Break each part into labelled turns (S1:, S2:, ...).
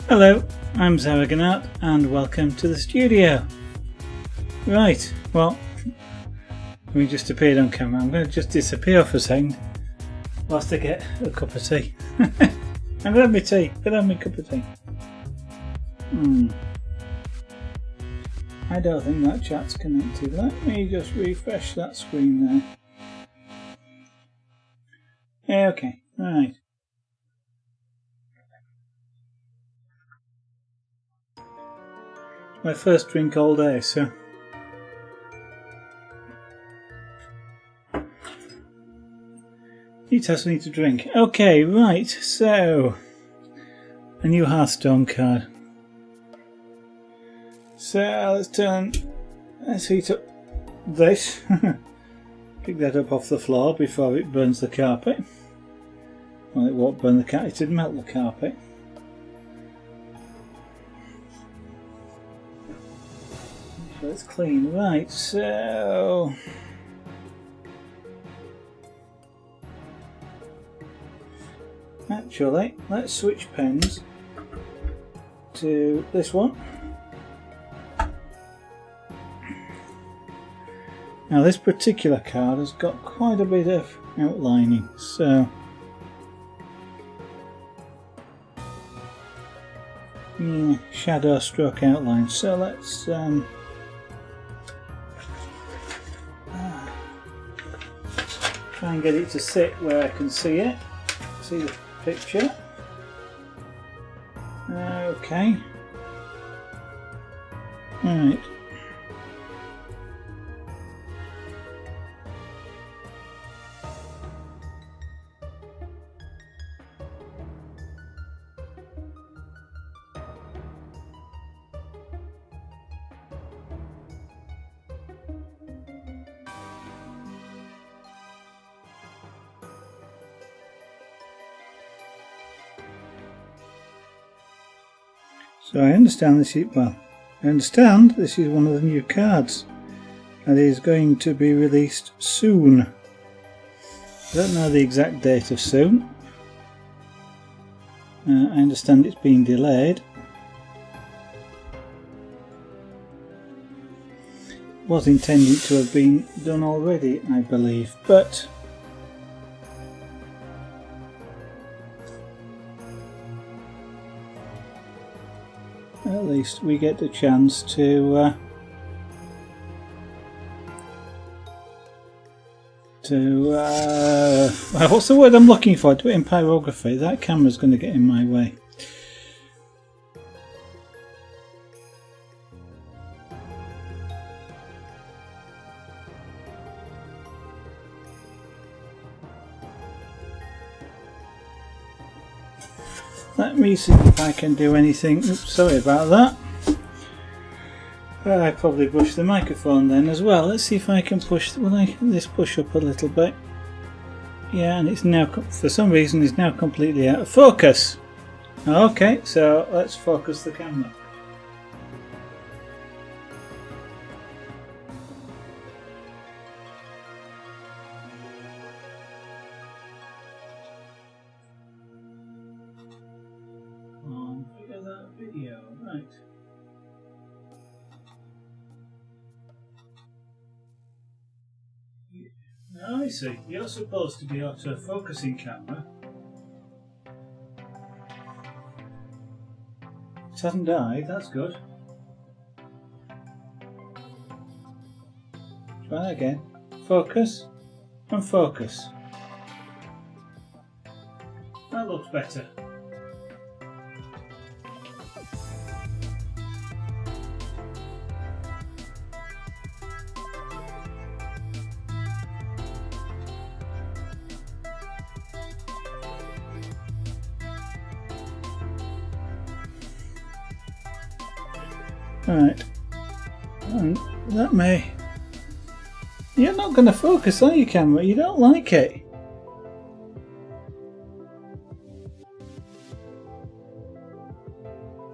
S1: Hello, I'm Zaragonat and welcome to the studio. Right, well, we just appeared on camera. I'm going to just disappear for a second whilst I get a cup of tea. I'm going to have my tea. I'm going to have my cup of tea. I don't think that chat's connected. Let me just refresh that screen there. Yeah, okay, right. My first drink all day, so he tells me to drink. Okay, right, so a new Hearthstone card. So let's heat up this. Pick that up off the floor before it burns the carpet. Well, it won't burn the carpet, it'd melt the carpet. So it's clean. Right, so actually, let's switch pens to this one. Now this particular card has got quite a bit of outlining, so yeah, shadow stroke outline. So let's try and get it to sit where I can see it, see the picture. Okay. Right. So I understand this is one of the new cards that is going to be released soon. I don't know the exact date of soon. I understand it's been delayed. It was intended to have been done already, I believe, but at least we get the chance to what's the word I'm looking for? Do it in pyrography. That camera's going to get in my way. Let me see if I can do anything. Oops, sorry about that. I probably pushed the microphone then as well. Let's see if I can push. Will I this push up a little bit? Yeah, and it's now for some reason it's now completely out of focus. Okay, so let's focus the camera. Figure that video, right. Now I see, you're supposed to be auto-focusing camera. It hasn't died, that's good. Try that again. Focus and focus. That looks better. Right, and that may... You're not going to focus, are you, camera? You don't like it.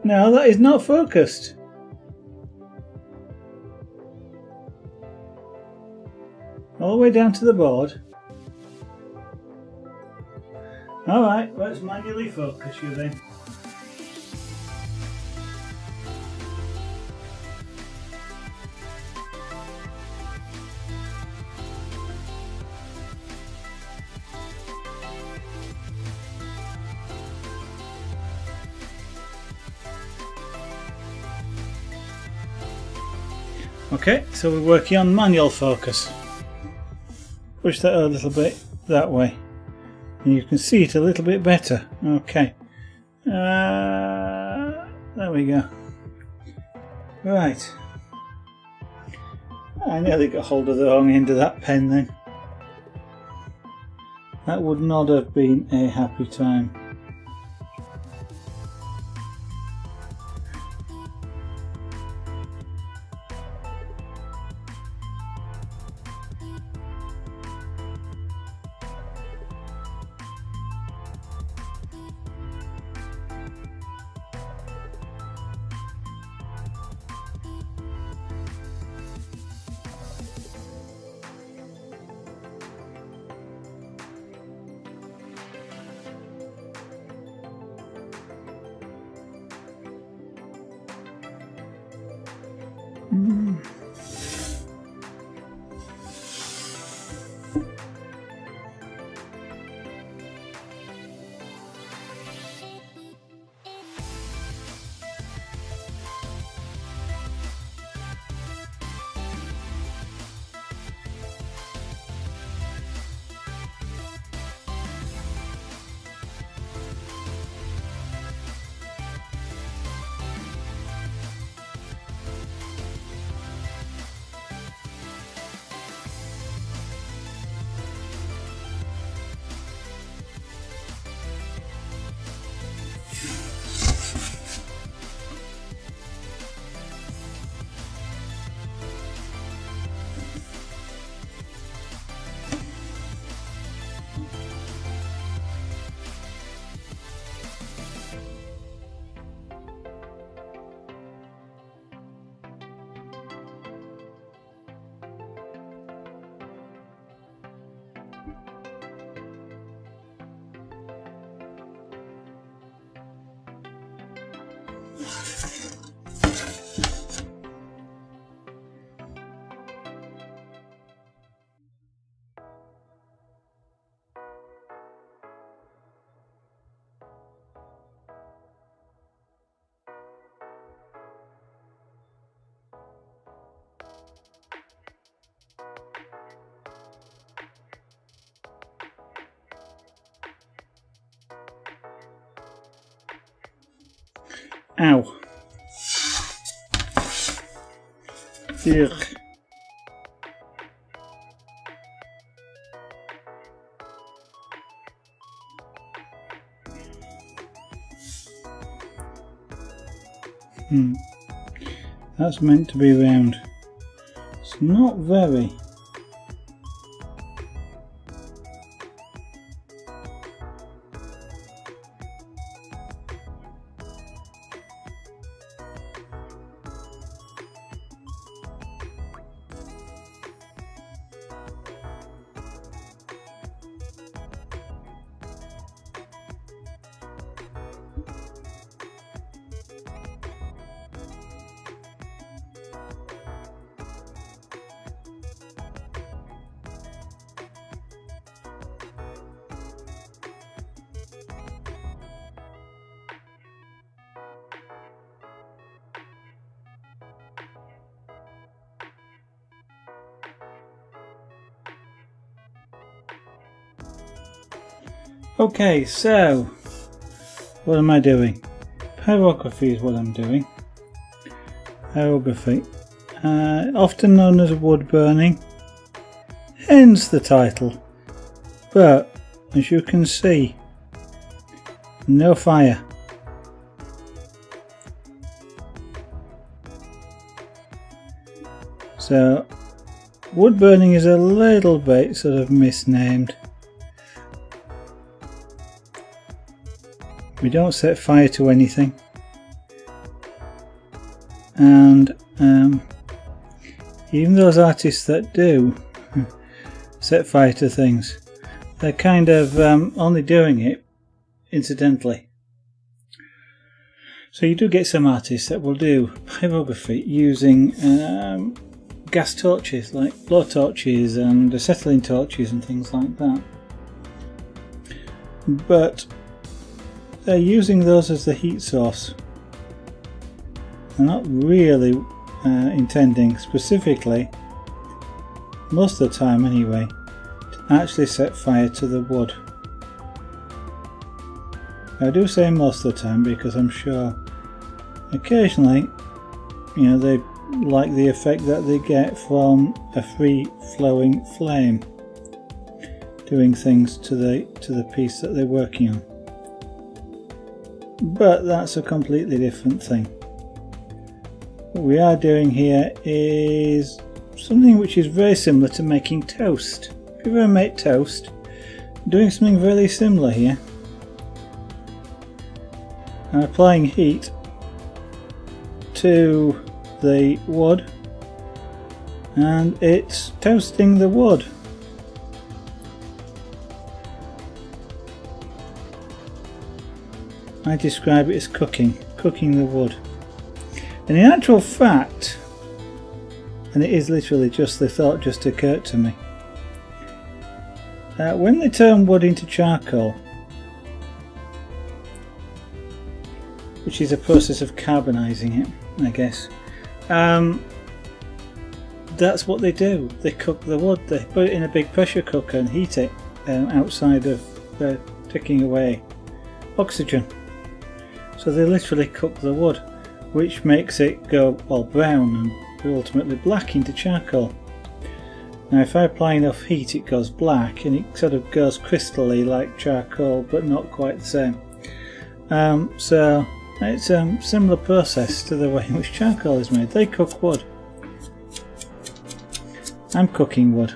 S1: No, that is not focused. All the way down to the board. Alright, let's manually focus you then. Okay, so we're working on manual focus. Push that a little bit that way, and you can see it a little bit better. Okay, there we go. Right, I nearly got hold of the wrong end of that pen then. That would not have been a happy time. Ow. Ugh. That's meant to be round. It's not very. Okay, so what am I doing? Pyrography is what I'm doing. Pyrography, often known as wood burning, hence the title. But as you can see, no fire. So wood burning is a little bit sort of misnamed. We don't set fire to anything, and even those artists that do set fire to things, they're kind of only doing it incidentally. So you do get some artists that will do pyrography using gas torches, like blow torches and acetylene torches and things like that, but they're using those as the heat source. They're not really intending specifically, most of the time anyway, to actually set fire to the wood. I do say most of the time because I'm sure occasionally, you know, they like the effect that they get from a free flowing flame doing things to the piece that they're working on. But that's a completely different thing. What we are doing here is something which is very similar to making toast. If you've ever made toast, I'm doing something very similar here. I'm applying heat to the wood and it's toasting the wood. I describe it as cooking the wood. And in actual fact, and it is literally just the thought just occurred to me, when they turn wood into charcoal, which is a process of carbonizing it, I guess, that's what they do. They cook the wood, they put it in a big pressure cooker and heat it outside of taking away oxygen. So they literally cook the wood, which makes it go all brown and ultimately black into charcoal. Now if I apply enough heat it goes black and it sort of goes crystally like charcoal, but not quite the same. So it's a similar process to the way in which charcoal is made. They cook wood. I'm cooking wood.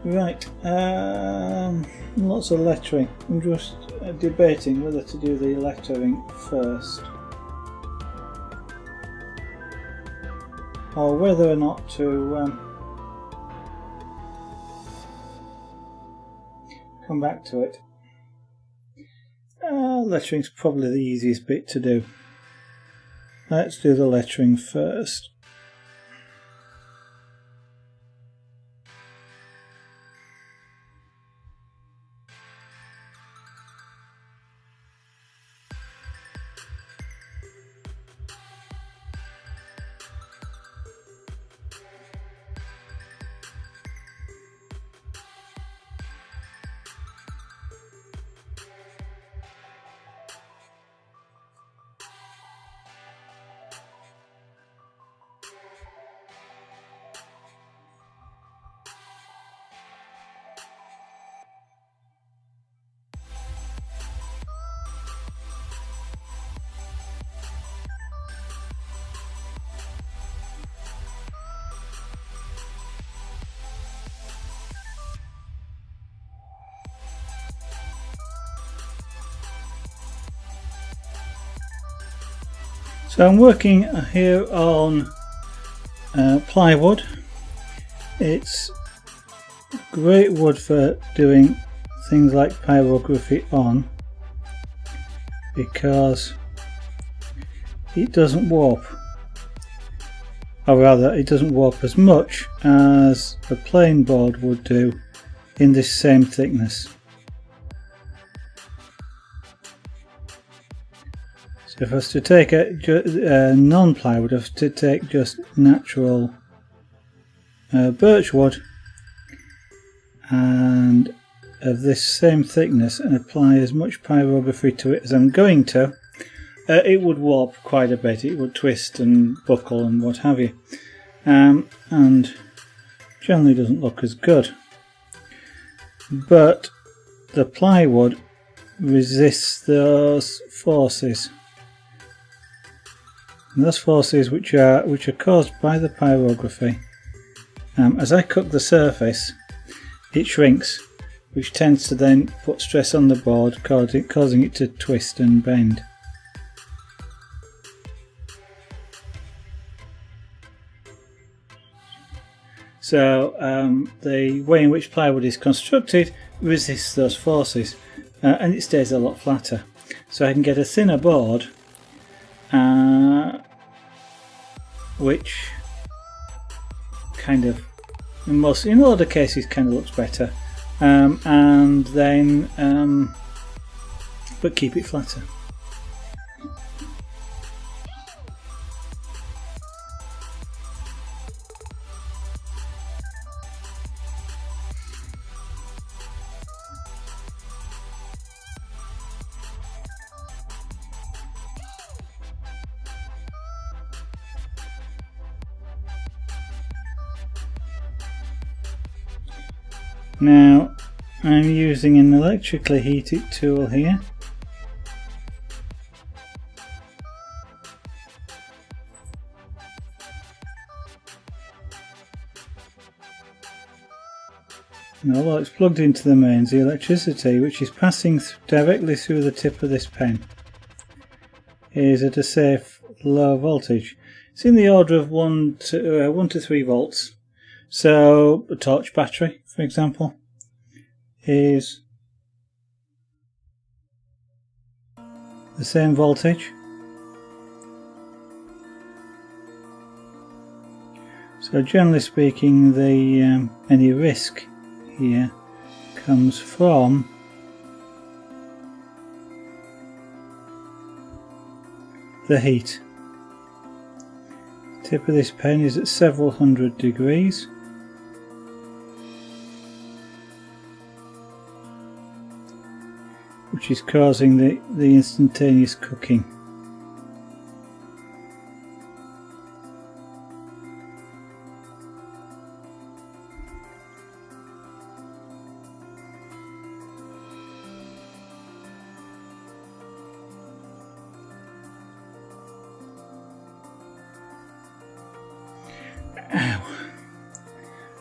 S1: Right, lots of lettering. I'm just debating whether to do the lettering first or whether or not to come back to it. Lettering's probably the easiest bit to do. Let's do the lettering first. So I'm working here on plywood. It's great wood for doing things like pyrography on because it doesn't warp, or rather it doesn't warp as much as a plain board would do in this same thickness. So if I was to take a non-plywood, I was to take just natural birch wood and of this same thickness and apply as much pyrography to it as I'm going to, it would warp quite a bit. It would twist and buckle and what have you, and generally doesn't look as good. But the plywood resists those forces. And those forces which are caused by the pyrography. As I cook the surface, it shrinks, which tends to then put stress on the board, causing it to twist and bend. So the way in which plywood is constructed resists those forces, and it stays a lot flatter. So I can get a thinner board, which kind of, in a lot of cases, kind of looks better, and then but keep it flatter. Now I'm using an electrically heated tool here. And although it's plugged into the mains, the electricity which is passing directly through the tip of this pen is at a safe low voltage. It's in the order of 1 to 3 volts. So a torch battery, for example, is the same voltage. So generally speaking, the any risk here comes from the heat. The tip of this pen is at several hundred degrees. Which is causing the instantaneous cooking.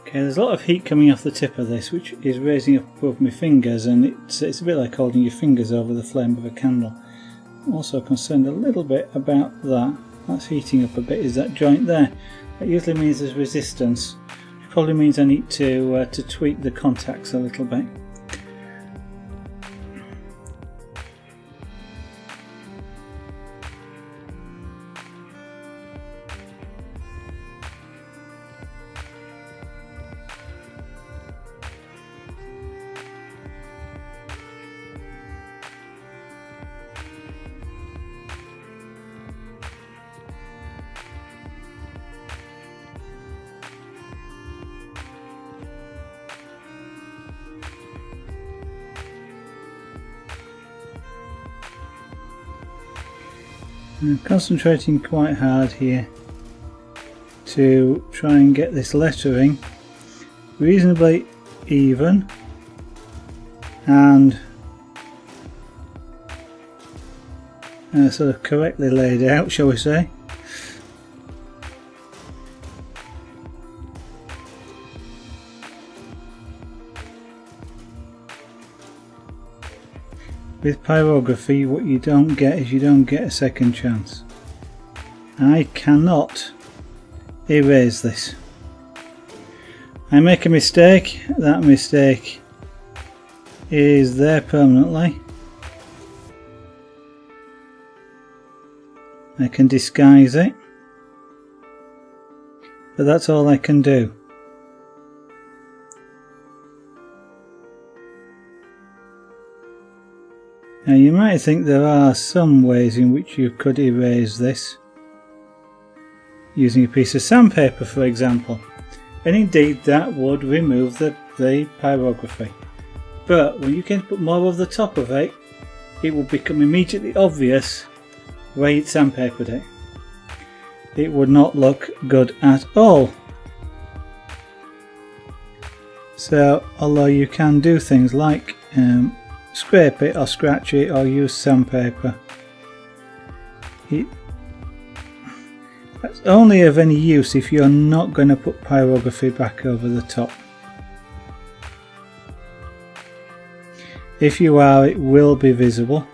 S1: Okay, there's a lot of heat coming off the tip of this, which is raising up above my fingers, and it's a bit like holding your fingers over the flame of a candle. I'm also concerned a little bit about that. That's heating up a bit, is that joint there. That usually means there's resistance. It probably means I need to tweak the contacts a little bit. I'm concentrating quite hard here to try and get this lettering reasonably even and sort of correctly laid out, shall we say. With pyrography, what you don't get is you don't get a second chance. I cannot erase this. I make a mistake, that mistake is there permanently. I can disguise it, but that's all I can do. Now you might think there are some ways in which you could erase this, using a piece of sandpaper for example, and indeed that would remove the pyrography. But when you can put more over the top of it, it will become immediately obvious where you'd sandpapered it. It would not look good at all. So although you can do things like scrape it or scratch it or use sandpaper, that's only of any use if you're not going to put pyrography back over the top. If you are, it will be visible,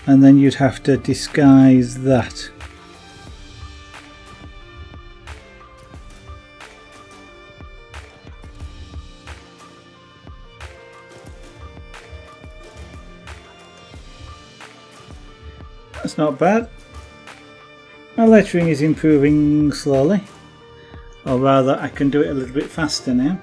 S1: and then you'd have to disguise that. That's not bad. My lettering is improving slowly, or rather I can do it a little bit faster now.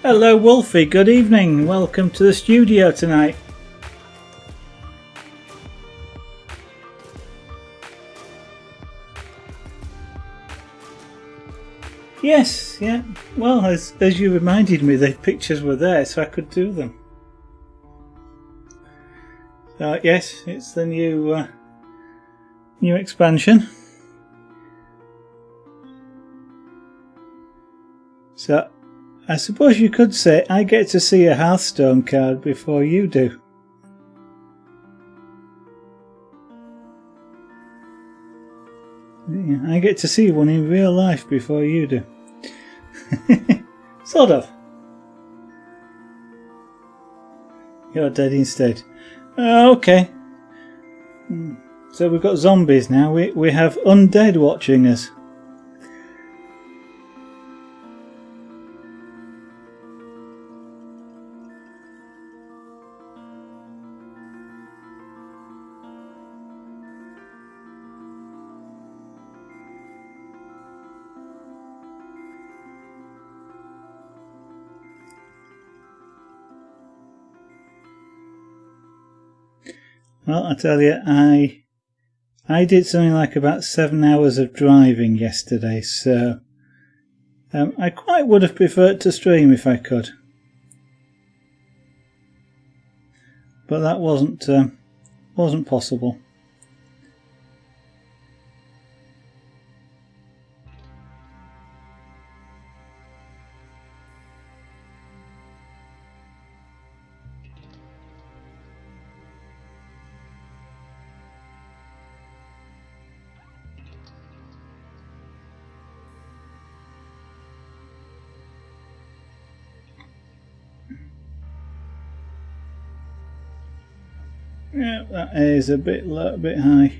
S1: Hello Wolfie, good evening, welcome to the studio tonight. Yes, yeah, well as you reminded me, the pictures were there so I could do them. Yes, it's the new expansion. So I suppose you could say I get to see a Hearthstone card before you do. Yeah, I get to see one in real life before you do. Sort of. You're dead instead. Okay. So we've got zombies now. We have undead watching us. Well, I tell you, I did something like about 7 hours of driving yesterday, so I quite would have preferred to stream if I could, but that wasn't possible. Yeah, that is a bit low, a bit high.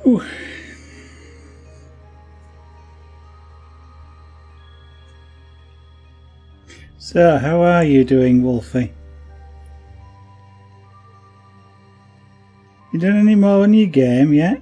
S1: Ooh. So, how are you doing, Wolfie? You done any more in your game yet?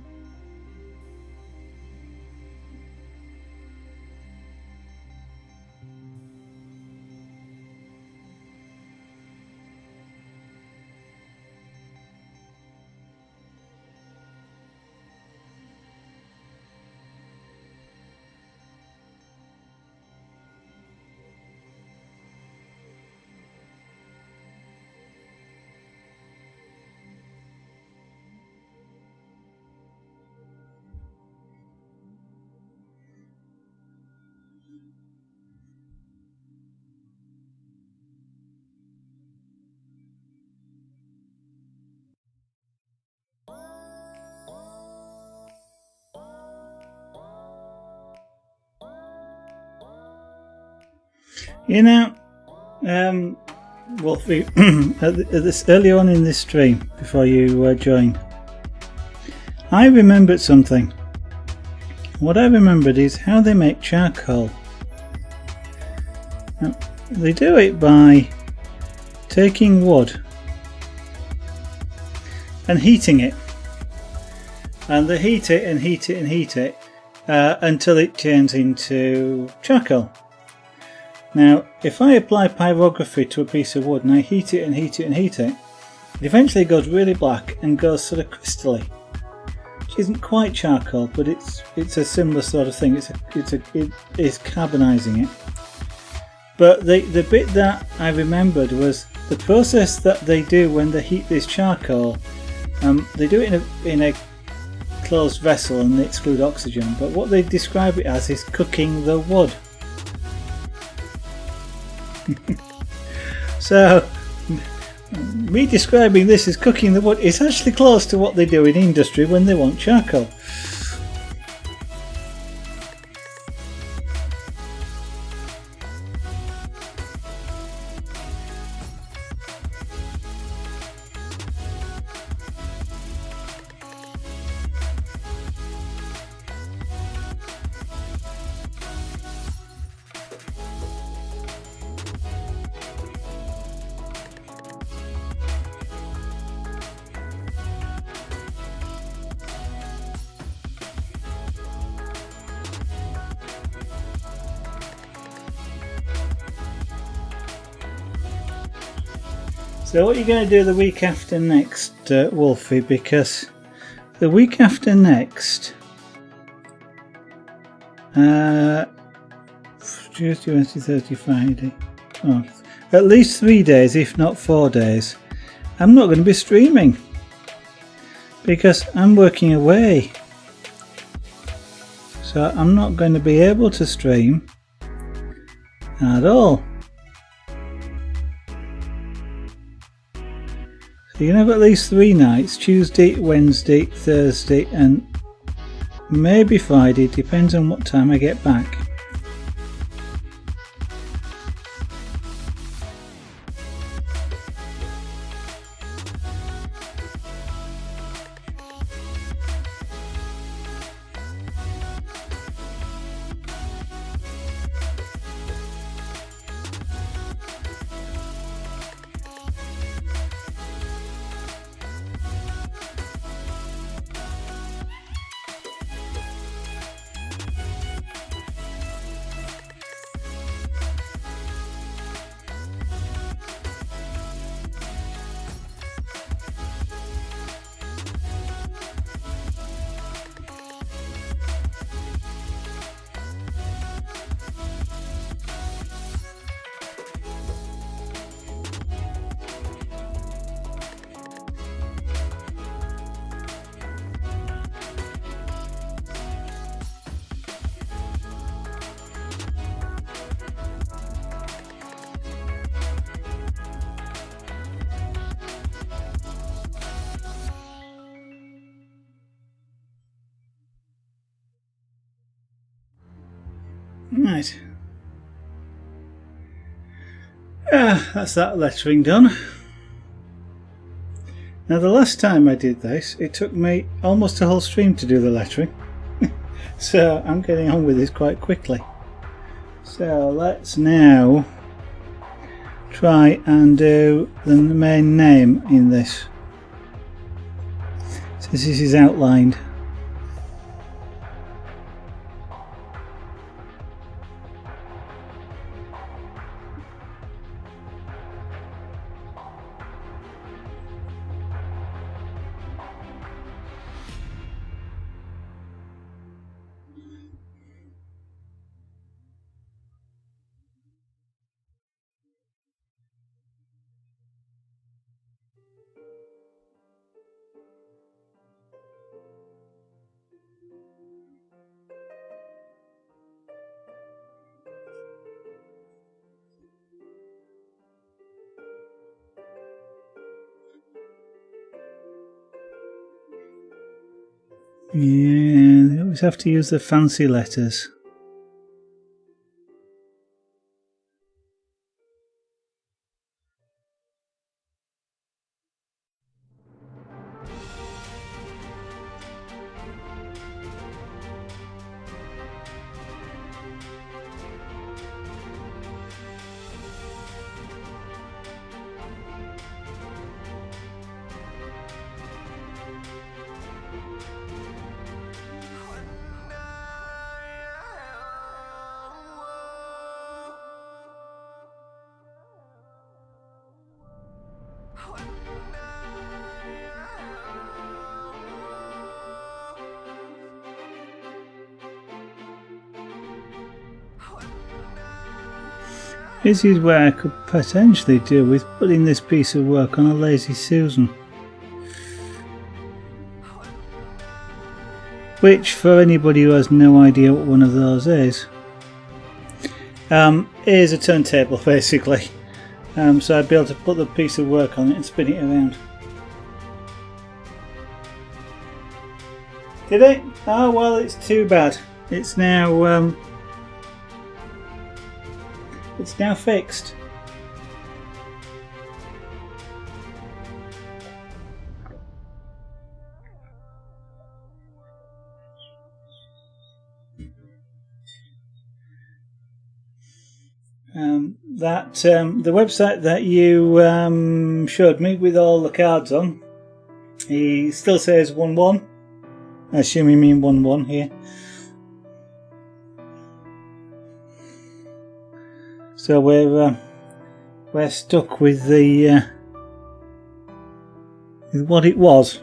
S1: You know, Wolfie, early on in this stream, before you joined, I remembered something. What I remembered is how they make charcoal. Now, they do it by taking wood and heating it. And they heat it and heat it and heat it until it turns into charcoal. Now, if I apply pyrography to a piece of wood and I heat it and heat it and heat it, it eventually goes really black and goes sort of crystally. Which isn't quite charcoal, but it's a similar sort of thing. It is carbonising it. But the bit that I remembered was the process that they do when they heat this charcoal. They do it in a closed vessel and they exclude oxygen. But what they describe it as is cooking the wood. So, me describing this as cooking the wood is actually close to what they do in industry when they want charcoal. So what are you going to do the week after next, Wolfie? Because the week after next, Tuesday, Wednesday, Thursday, Friday, at least 3 days, if not 4 days, I'm not going to be streaming because I'm working away. So I'm not going to be able to stream at all. So you can have at least 3 nights, Tuesday, Wednesday, Thursday and maybe Friday, depends on what time I get back. Right. That's that lettering done. Now the last time I did this, it took me almost a whole stream to do the lettering. So I'm getting on with this quite quickly. So let's now try and do the main name in this. So this is outlined. Yeah, they always have to use the fancy letters. This is where I could potentially do with putting this piece of work on a Lazy Susan. Which, for anybody who has no idea what one of those is a turntable basically. So I'd be able to put the piece of work on it and spin it around. Did it? Oh well, it's too bad. It's now fixed. The website that you showed me with all the cards on, he still says 1-1. I assume you mean 1-1 here. So we're stuck with the with what it was.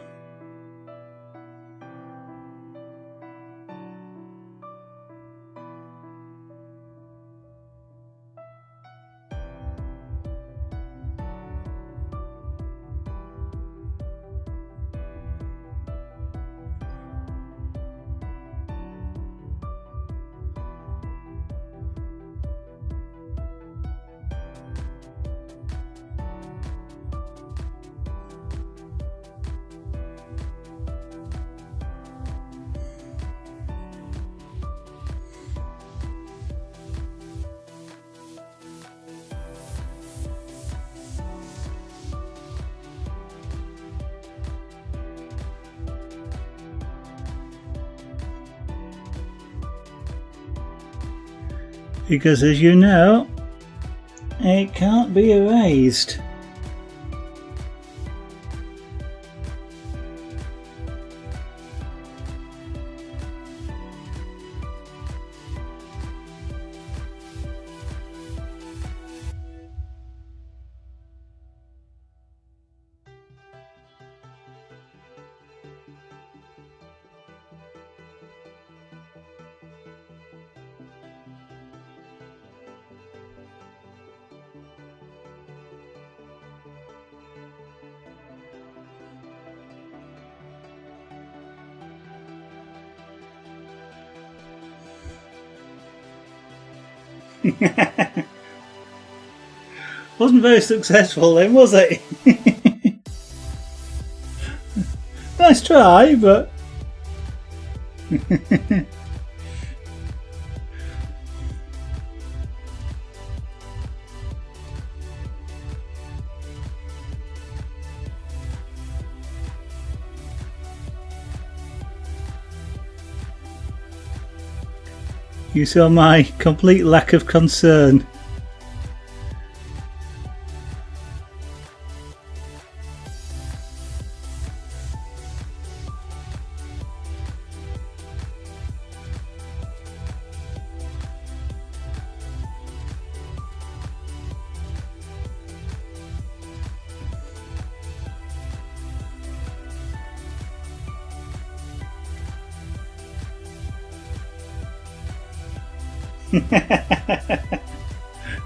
S1: Because, as you know, it can't be erased. Wasn't very successful then, was it? Nice try, but you saw my complete lack of concern.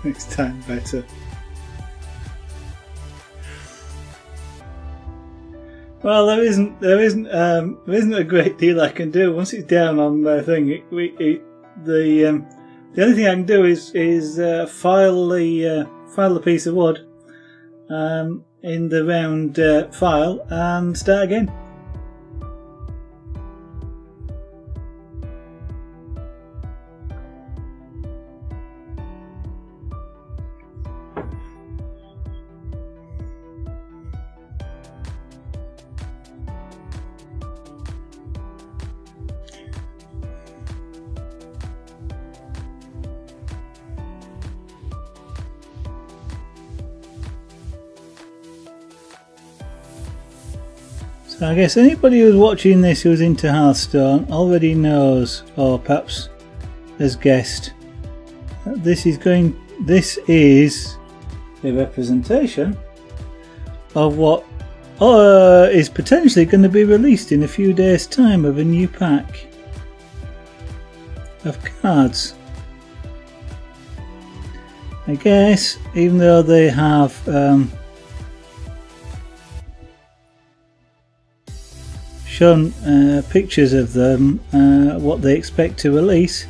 S1: Next time better. Well, there isn't a great deal I can do once it's down on the thing. The only thing I can do is file the piece of wood in the round file and start again. So I guess anybody who's watching this who's into Hearthstone already knows, or perhaps has guessed, that this is a representation of what is potentially going to be released in a few days' time of a new pack of cards. I guess even though they have shown pictures of them, what they expect to release,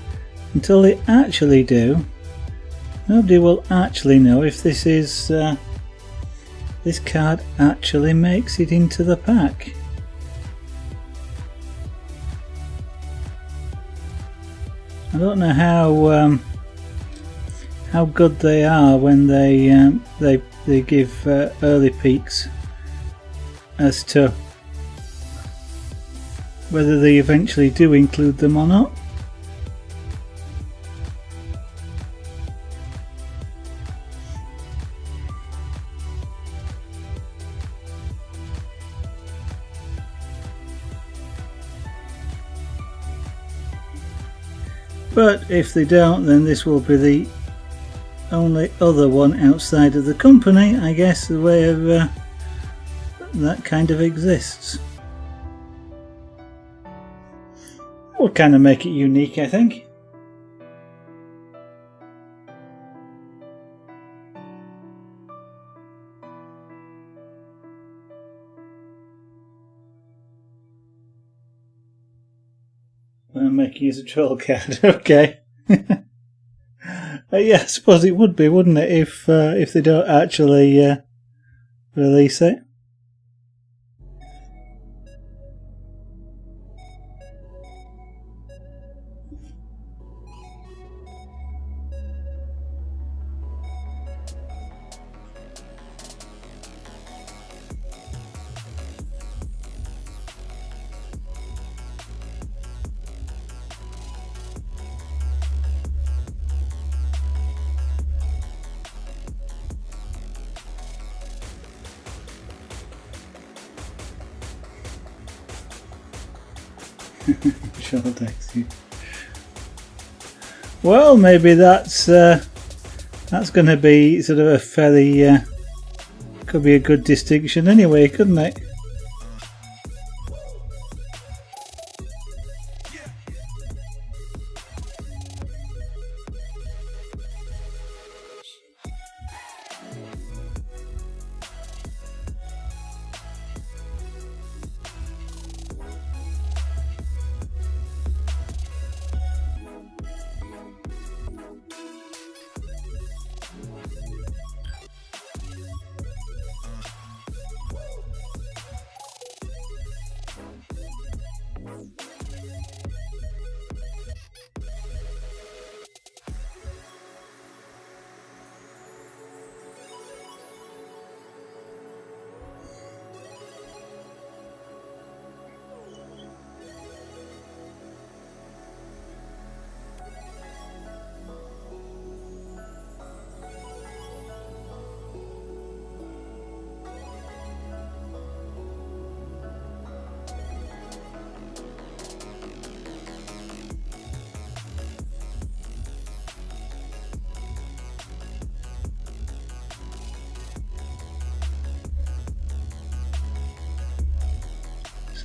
S1: until they actually do, nobody will actually know if this card actually makes it into the pack. I don't know how good they are when they give early peeks as to whether they eventually do include them or not. But if they don't, then this will be the only other one outside of the company, I guess, where that kind of exists. Would kind of make it unique, I think. I'm making it a troll card. Okay. Yeah, I suppose it would be, wouldn't it, if they don't actually release it. Well, maybe that's going to be sort of a fairly could be a good distinction anyway, couldn't it?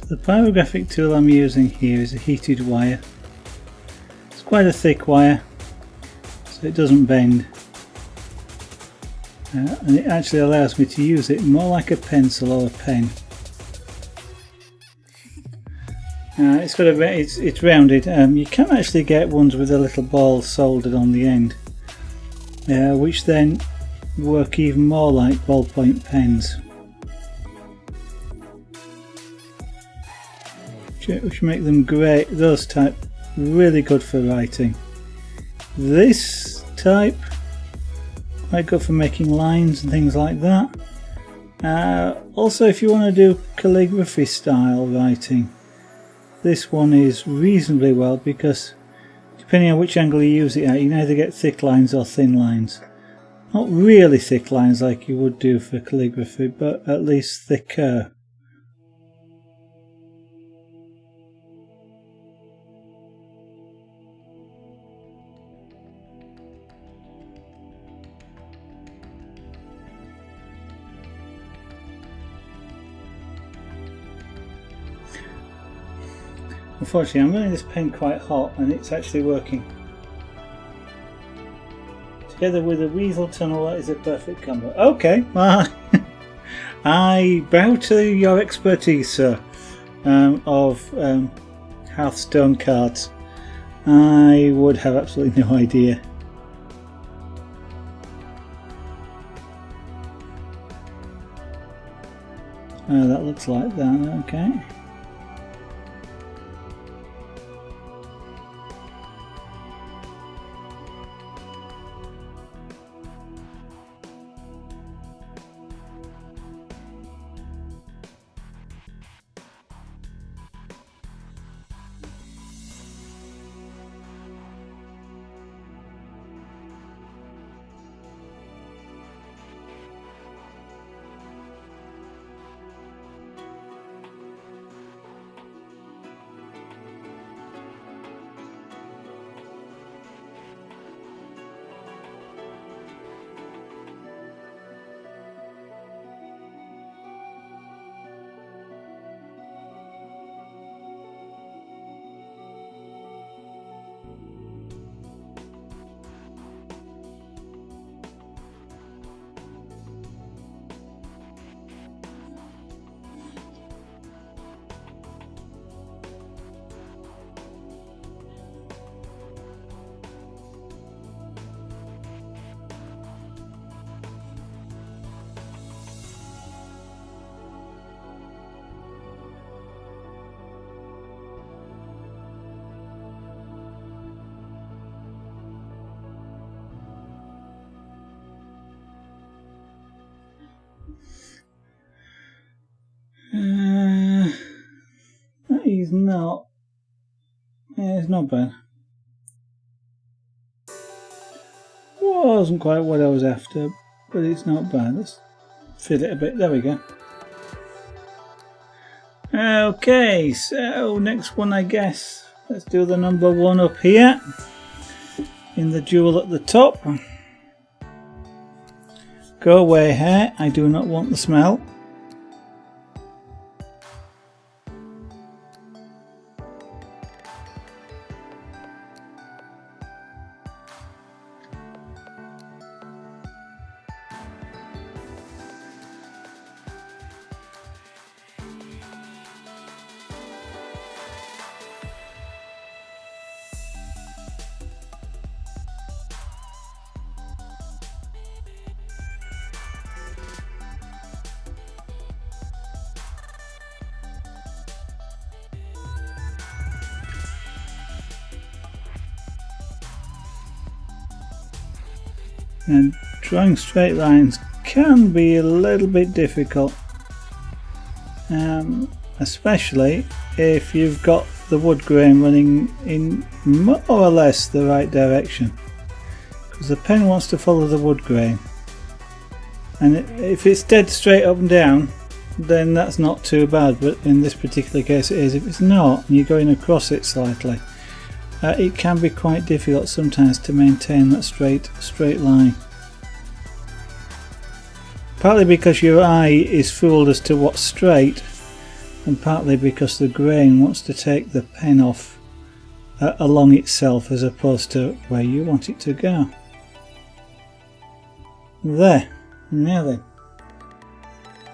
S1: The pyrographic tool I'm using here is a heated wire. It's quite a thick wire, so it doesn't bend, and it actually allows me to use it more like a pencil or a pen. It's rounded. You can actually get ones with a little ball soldered on the end, which then work even more like ballpoint pens, which make them great. Those type really good for writing. This type quite good for making lines and things like that. Also, if you want to do calligraphy style writing, this one is reasonably well, because depending on which angle you use it at, you can either get thick lines or thin lines. Not really thick lines like you would do for calligraphy, but at least thicker. Unfortunately, I'm running this pen quite hot and it's actually working. Together with a weasel tunnel, that is a perfect combo. Okay, I bow to your expertise, sir, of Hearthstone cards. I would have absolutely no idea. That looks like that, okay. he's not. Yeah, it's not bad. Wasn't quite what I was after, but it's not bad. Let's fit it a bit. There we go. Okay, so next one, I guess. Let's do the number 1 up here in the jewel at the top. Go away, hair. I do not want the smell. And drawing straight lines can be a little bit difficult, especially if you've got the wood grain running in more or less the right direction, because the pen wants to follow the wood grain, and if it's dead straight up and down, then that's not too bad, but in this particular case it is. If it's not and you're going across it slightly, it can be quite difficult sometimes to maintain that straight line. Partly because your eye is fooled as to what's straight, and partly because the grain wants to take the pen off along itself as opposed to where you want it to go. There, now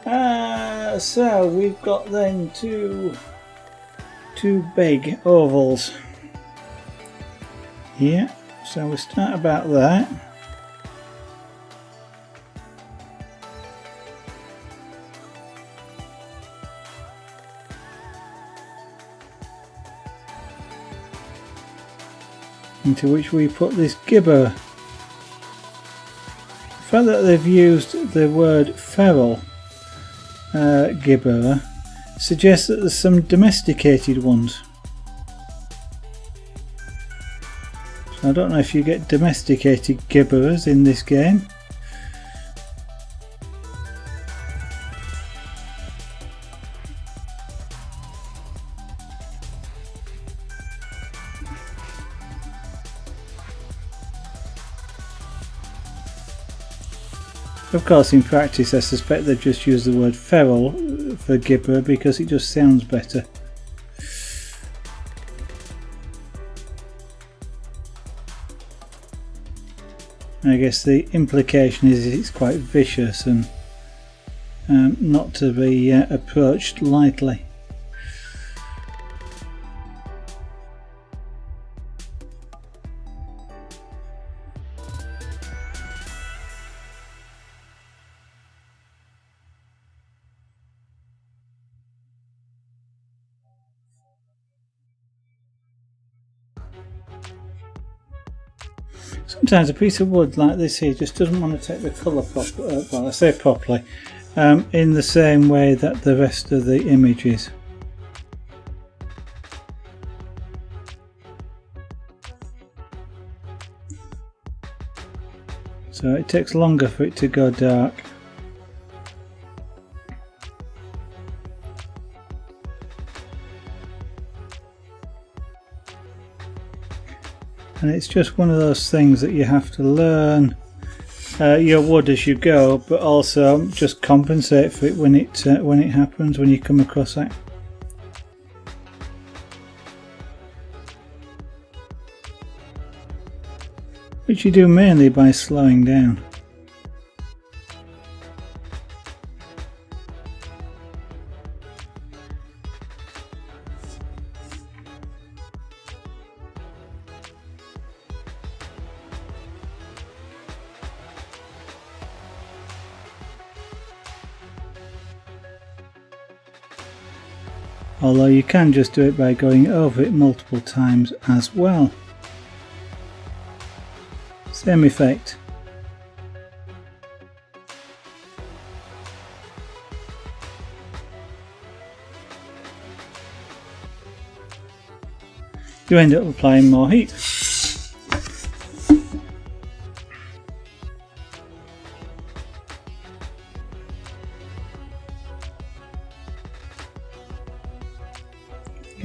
S1: then. So we've got then two big ovals. Yeah, so we start about there. Into which we put this gibberer. The fact that they've used the word feral gibberer suggests that there's some domesticated ones. So I don't know if you get domesticated gibberers in this game. Of course, in practice I suspect they've just used the word feral for gibberer because it just sounds better. I guess the implication is it's quite vicious and not to be approached lightly. Sometimes a piece of wood like this here just doesn't want to take the colour properly, well I say properly, in the same way that the rest of the image is. So it takes longer for it to go dark. And it's just one of those things that you have to learn your wood as you go, but also just compensate for it when it happens, when you come across it. Which you do mainly by slowing down. Although you can just do it by going over it multiple times as well. Same effect. you end up applying more heat.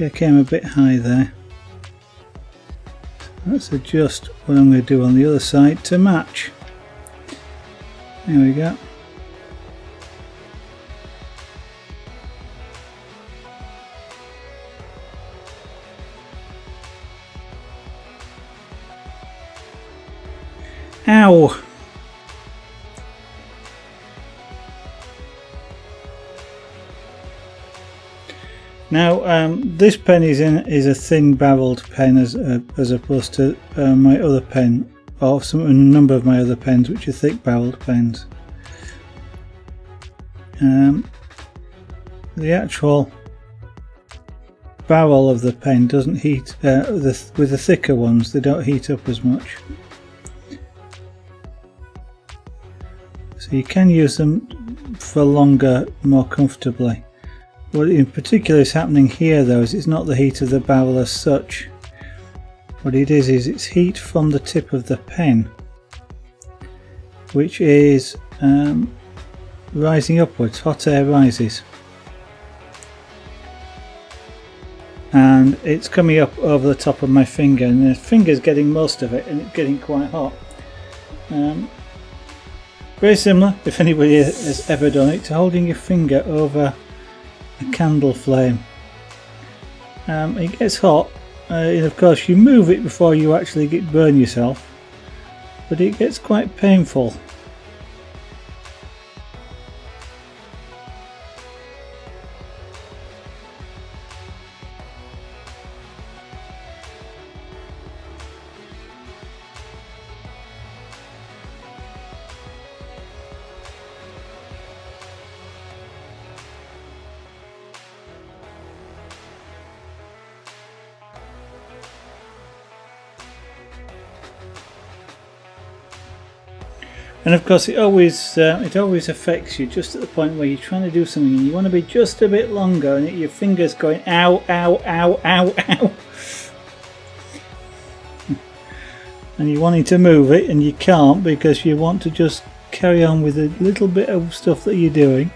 S1: I came a bit high there. Let's adjust what I'm going to do on the other side to match. There we go. Ow! Now this pen is a thin barreled pen as opposed to my other pen, or a number of my other pens which are thick barreled pens. The actual barrel of the pen doesn't heat, with the thicker ones they don't heat up as much. So you can use them for longer, more comfortably. What in particular is happening here though is it's not the heat of the barrel as such. What it is it's heat from the tip of the pen, which is rising upwards. Hot air rises and it's coming up over the top of my finger, and the finger's getting most of it and it's getting quite hot. Very similar, if anybody has ever done it, to holding your finger over a candle flame. It gets hot, and of course you move it before you actually burn yourself, but it gets quite painful. And of course it always affects you just at the point where you're trying to do something and you want to be just a bit longer, and your finger's going ow, ow, ow, ow, ow. And you're wanting to move it and you can't because you want to just carry on with a little bit of stuff that you're doing.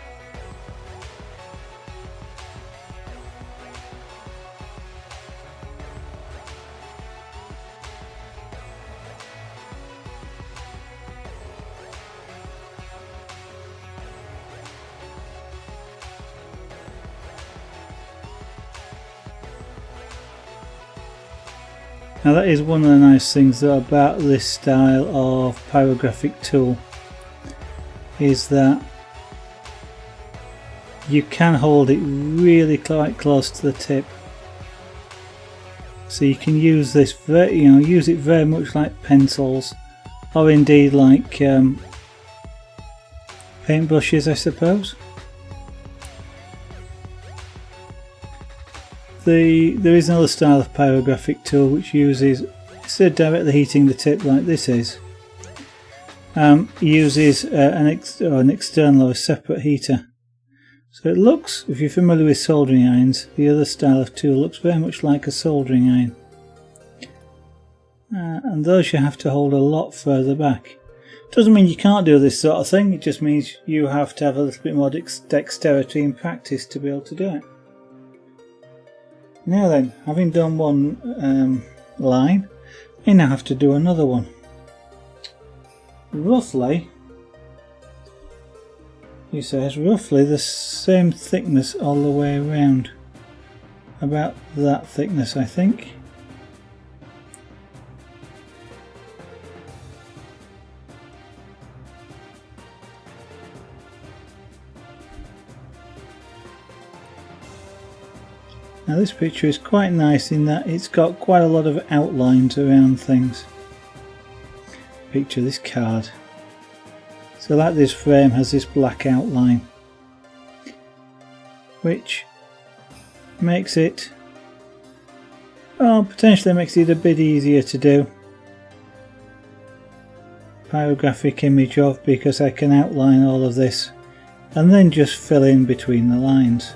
S1: Now that is one of the nice things though about this style of pyrographic tool, is that you can hold it really quite close to the tip. So you can use this use it very much like pencils, or indeed like paintbrushes, I suppose. There is another style of pyrographic tool which uses, instead of directly heating the tip like this is, uses an external or a separate heater. So it looks, if you're familiar with soldering irons, the other style of tool looks very much like a soldering iron. And those you have to hold a lot further back. Doesn't mean you can't do this sort of thing, it just means you have to have a little bit more dexterity and practice to be able to do it. Now then, having done one line, I now have to do another one. Roughly, he says, roughly the same thickness all the way around. About that thickness, I think. Now this picture is quite nice in that it's got quite a lot of outlines around things. Picture this card. So like this frame has this black outline, which makes it, potentially makes it a bit easier to do pyrographic image of, because I can outline all of this and then just fill in between the lines.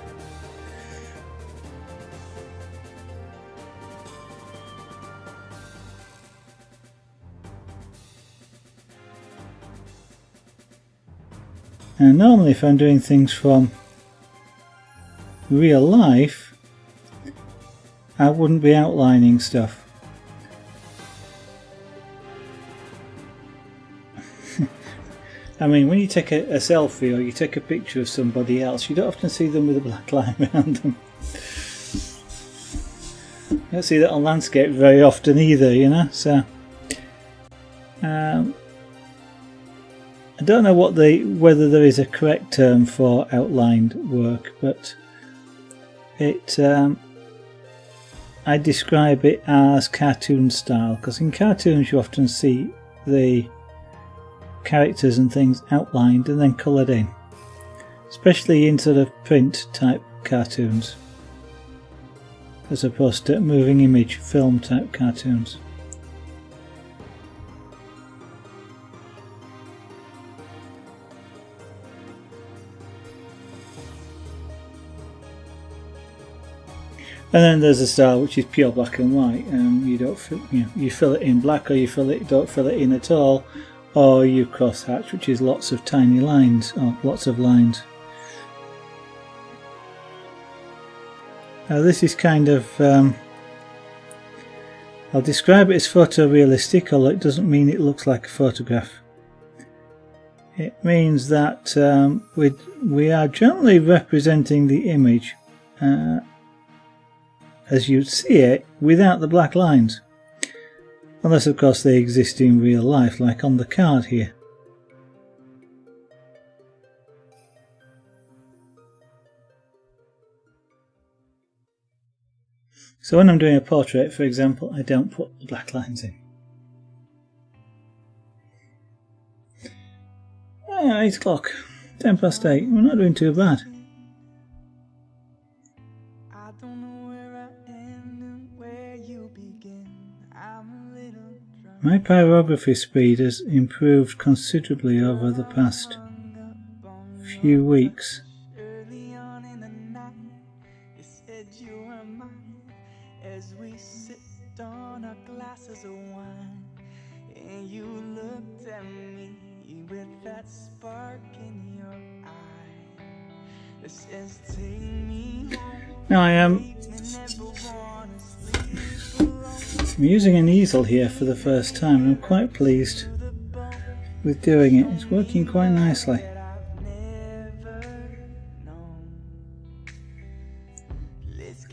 S1: And normally if I'm doing things from real life, I wouldn't be outlining stuff. I mean, when you take a selfie or you take a picture of somebody else, you don't often see them with a black line around them. You don't see that on landscape very often either, you know. So I don't know whether there is a correct term for outlined work, but I describe it as cartoon style, because in cartoons you often see the characters and things outlined and then coloured in, especially in sort of print type cartoons, as opposed to moving image film type cartoons. And then there's a style which is pure black and white. You don't, you fill it in black, or you don't fill it in at all, or you crosshatch, which is lots of tiny lines, or lots of lines. Now this is kind of, I'll describe it as photorealistic, although it doesn't mean it looks like a photograph. It means that we are generally representing the image as you'd see it without the black lines. Unless of course they exist in real life, like on the card here. So when I'm doing a portrait, for example, I don't put the black lines in. 8 o'clock, 10 past 8, we're not doing too bad. My pyrography speed has improved considerably over the past few weeks. Now I'm using an easel here for the first time, and I'm quite pleased with doing it. It's working quite nicely.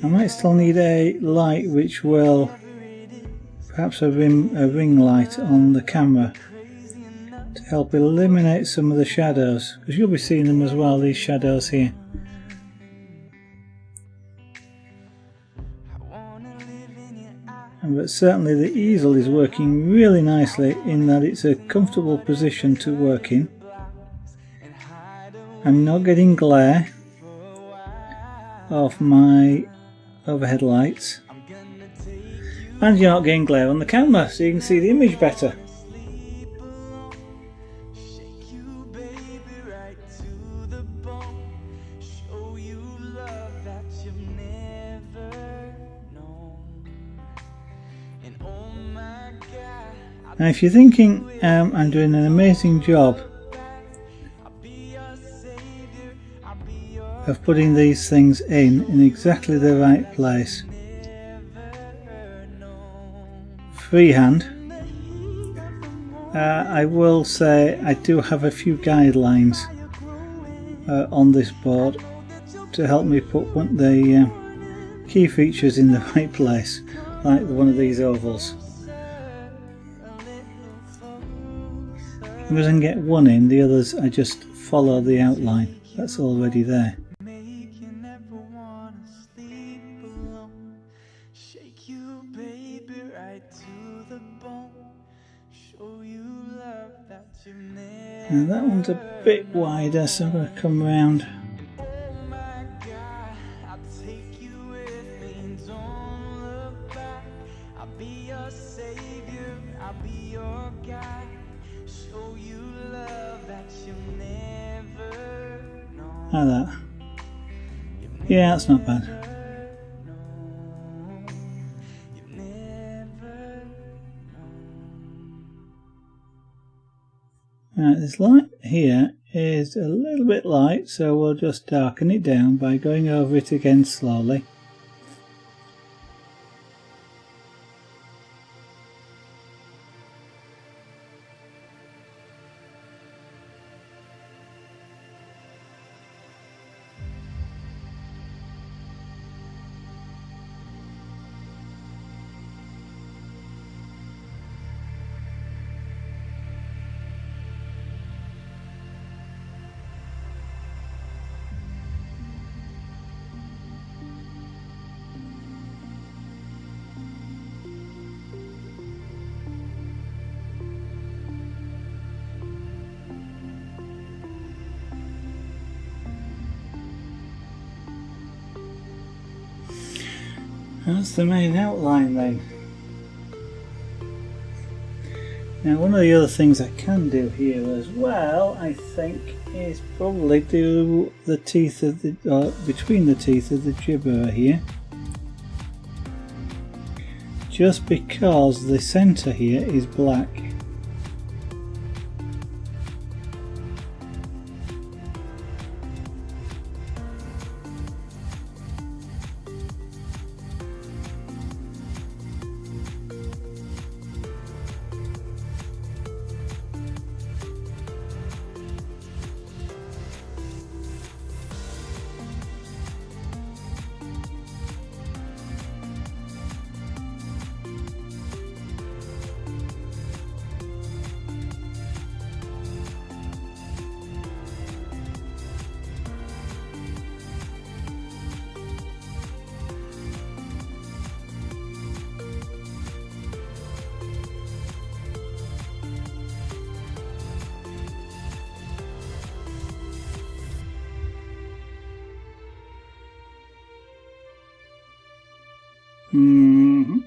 S1: I might still need a light which will, perhaps a ring light on the camera, to help eliminate some of the shadows, because you'll be seeing them as well, these shadows here. But certainly the easel is working really nicely in that it's a comfortable position to work in. I'm not getting glare off my overhead lights, and you're not getting glare on the camera, so you can see the image better. Now if you're thinking I'm doing an amazing job of putting these things in exactly the right place, freehand, I will say I do have a few guidelines on this board to help me put the key features in the right place, like one of these ovals. Because I can get one in, the others I just follow the outline that's already there. Now that one's a bit wider, so I'm going to come round. Like that. Yeah, that's not bad. Right, this light here is a little bit light, so we'll just darken it down by going over it again slowly. That's the main outline then. Now one of the other things I can do here as well, I think, is probably do the teeth of the, between the teeth of the gibberer here. Just because the centre here is black. Mm-hmm.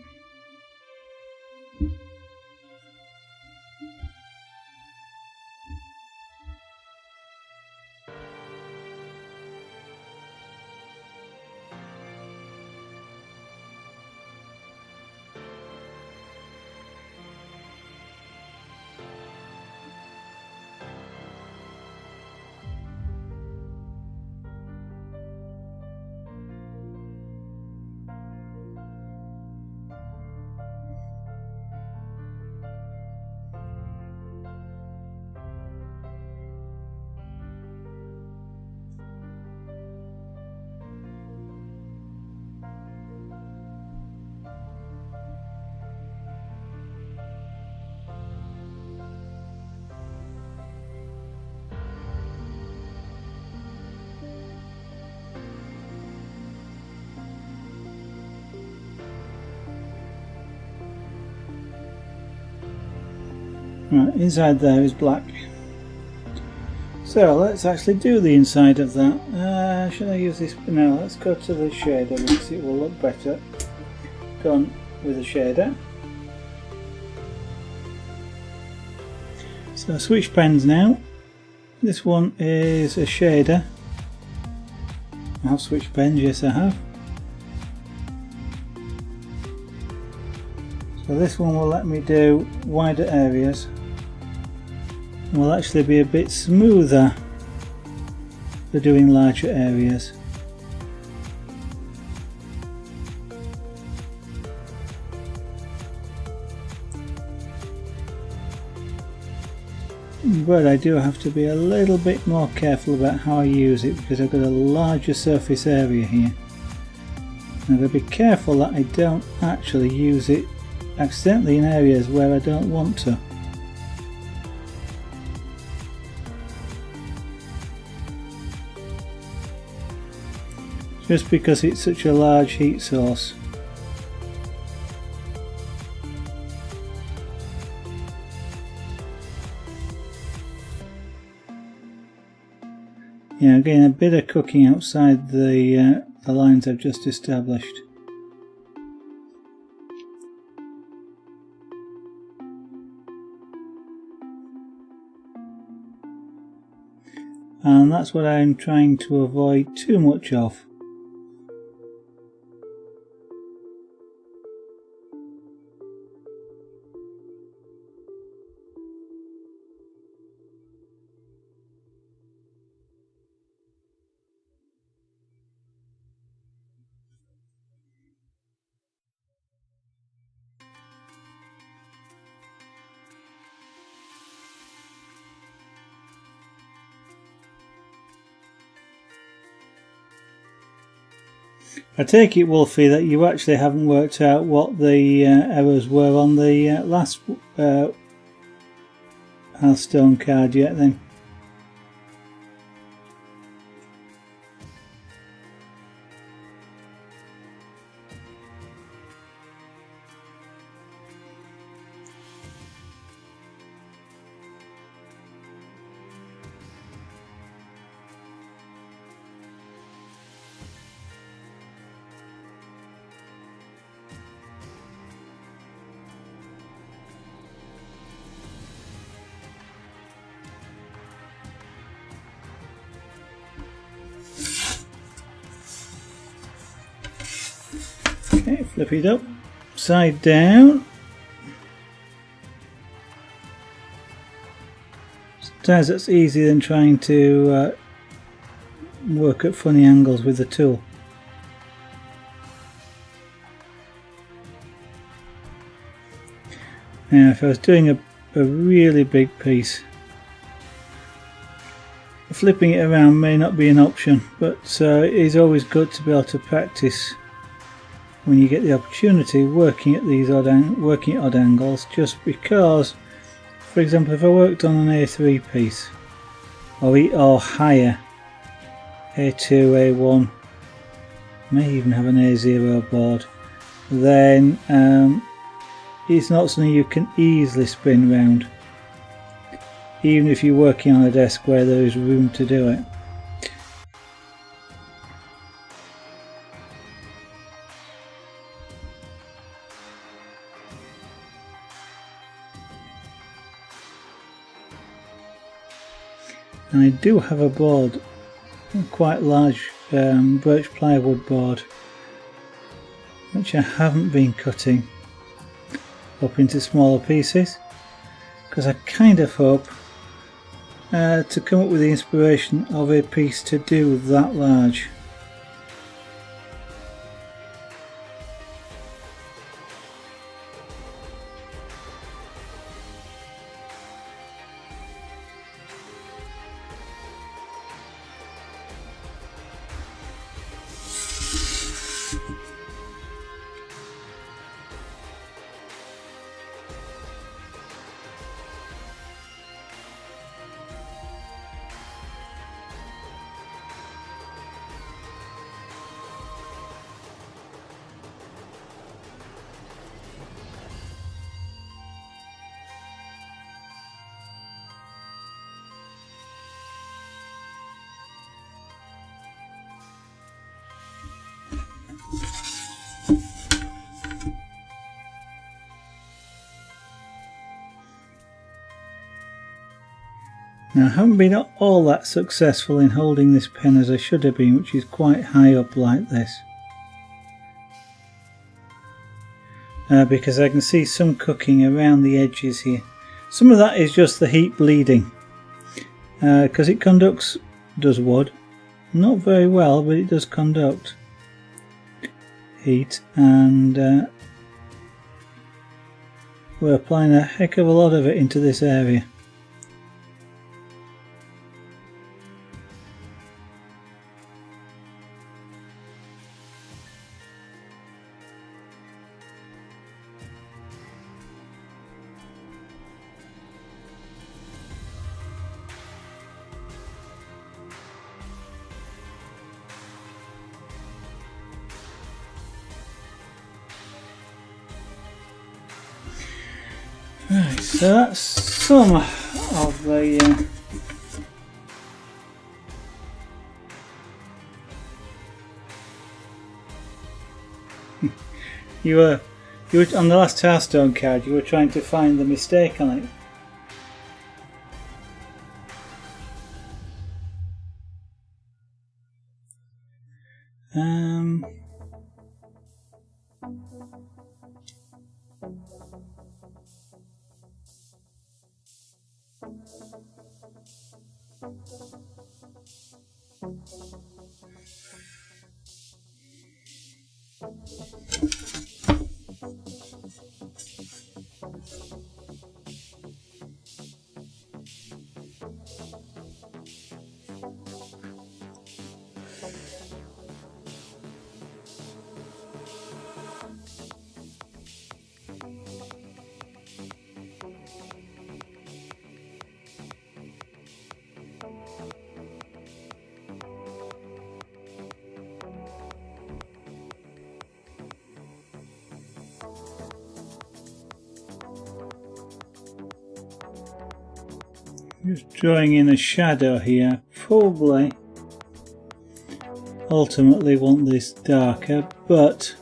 S1: Right, inside there is black. So let's actually do the inside of that. Should I use this? No, let's go to the shader because it will look better done with a shader. So switch pens now. This one is a shader. I have switch pens, yes I have. So this one will let me do wider areas. Will actually be a bit smoother for doing larger areas. But I do have to be a little bit more careful about how I use it because I've got a larger surface area here. And I've got to be careful that I don't actually use it accidentally in areas where I don't want to. Just because it's such a large heat source. Yeah, again a bit of cooking outside the lines I've just established. And that's what I'm trying to avoid too much of. I take it, Wolfie, that you actually haven't worked out what the errors were on the last Hearthstone card yet then? Okay, flip it up, side down. Sometimes that's easier than trying to work at funny angles with the tool. Now, if I was doing a really big piece, flipping it around may not be an option, but it is always good to be able to practice when you get the opportunity working at these odd angles, just because, for example, if I worked on an A3 piece or higher, A2, A1, may even have an A0 board, then it's not something you can easily spin round, even if you're working on a desk where there is room to do it. And I do have a board, a quite large birch plywood board, which I haven't been cutting up into smaller pieces, because I kind of hope to come up with the inspiration of a piece to do that large. Now, I haven't been all that successful in holding this pen as I should have been, which is quite high up like this. Because I can see some cooking around the edges here. Some of that is just the heat bleeding, because it does wood, not very well, but it does conduct heat, and we're applying a heck of a lot of it into this area. Right, so that's some of the you were on the last Hearthstone card, you were trying to find the mistake on it. Just drawing in a shadow here. Probably ultimately want this darker, but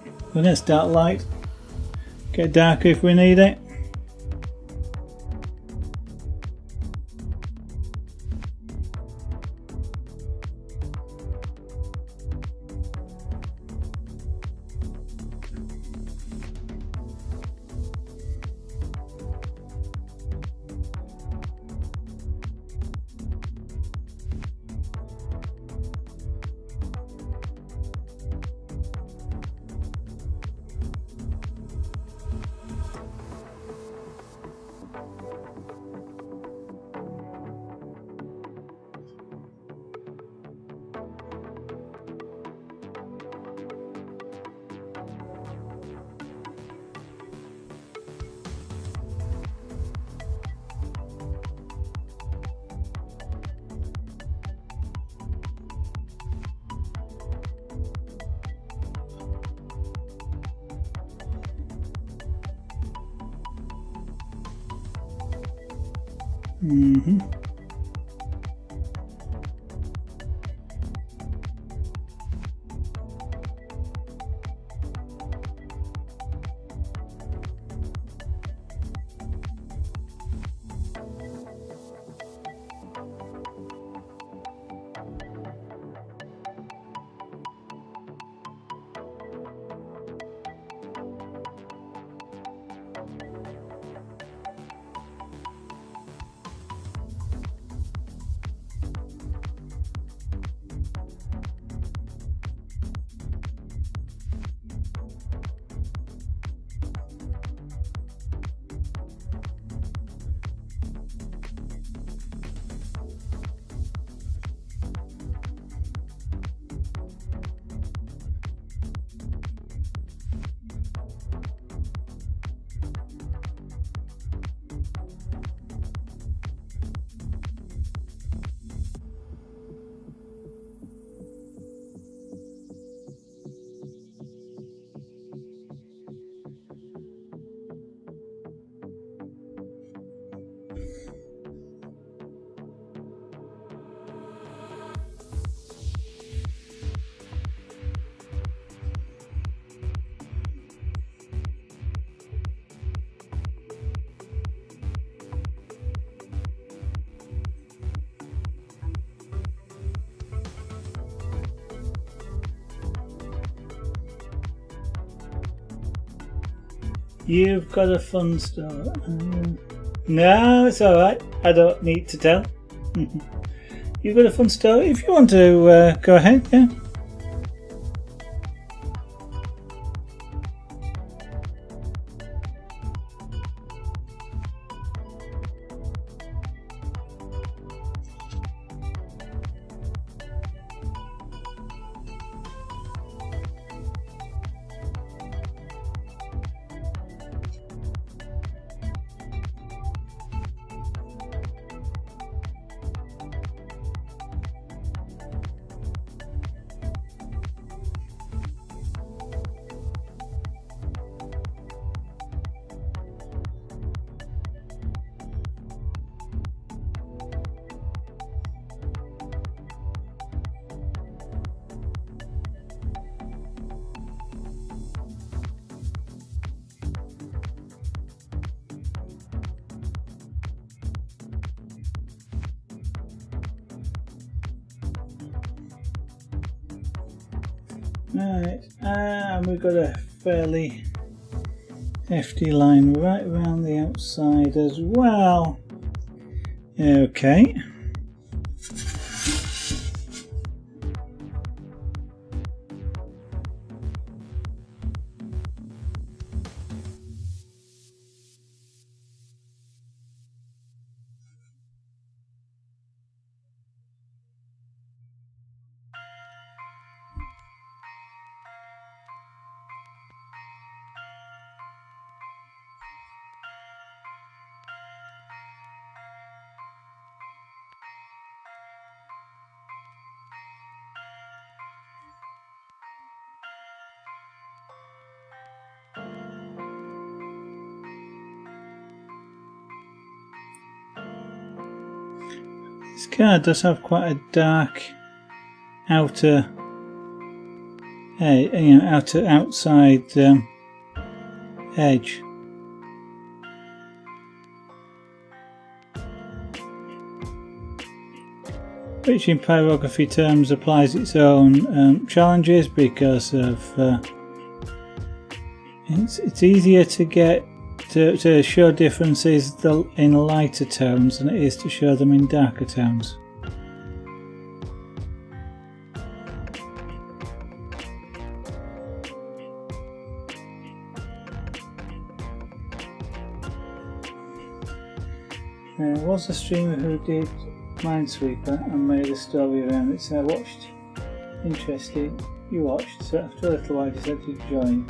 S1: we're going to start light, get darker if we need it. You've got a fun story. No, it's alright. I don't need to tell. You've got a fun story. If you want to go ahead, yeah. Right, and we've got a fairly hefty line right around the outside as well. Okay. This card does have quite a dark outer, outside edge. Which in pyrography terms applies its own challenges because of it's easier to get to show differences in lighter tones than it is to show them in darker tones. There was a streamer who did Minesweeper and made a story around it, so I watched. Interesting. You watched, so after a little while I decided to join.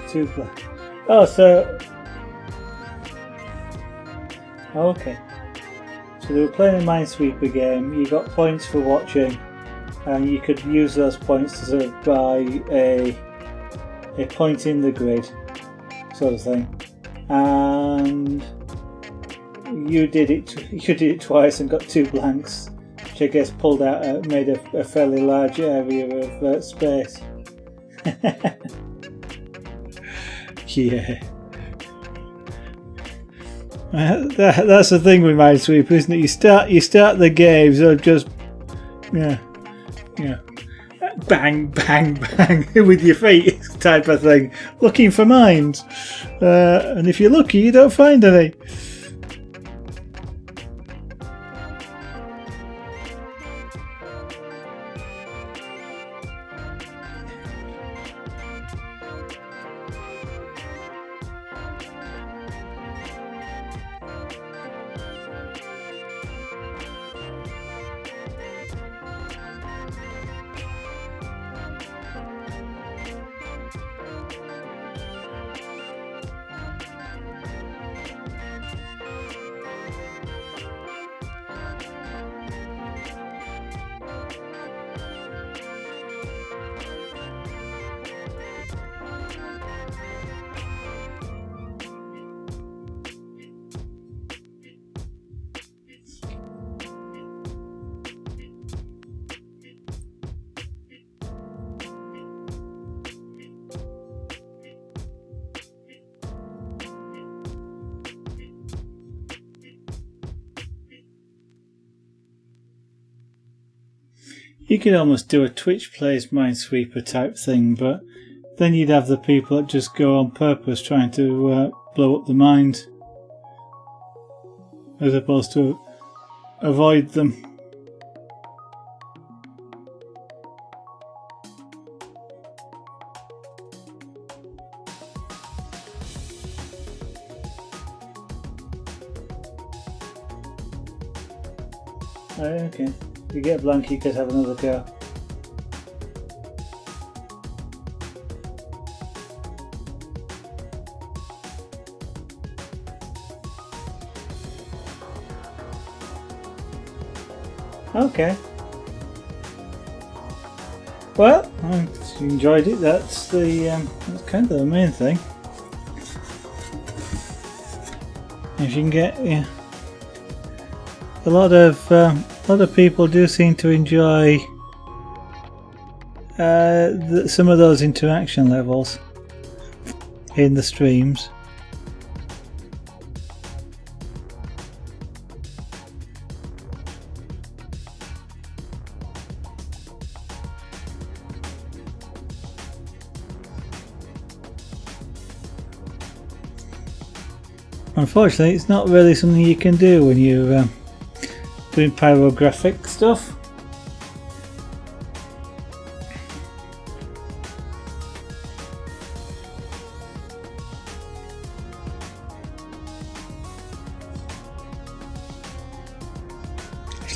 S1: Two black. Oh, so okay. So they were playing a Minesweeper game. You got points for watching, and you could use those points to sort of buy a point in the grid, sort of thing. And you did it twice and got 2 blanks, which I guess made a fairly large area of space. Yeah, that's the thing with Minesweeper, isn't it? You start the game, so just bang, bang, bang with your feet type of thing, looking for mines, and if you're lucky, you don't find any. You could almost do a Twitch plays Minesweeper type thing, but then you'd have the people that just go on purpose trying to blow up the mines, as opposed to avoid them. Oh, okay. If you get blank, you could have another go. Okay. Well, I enjoyed it. That's that's kind of the main thing. If you can get, a lot of people do seem to enjoy some of those interaction levels in the streams. Unfortunately, it's not really something you can do when you're doing pyrographic stuff.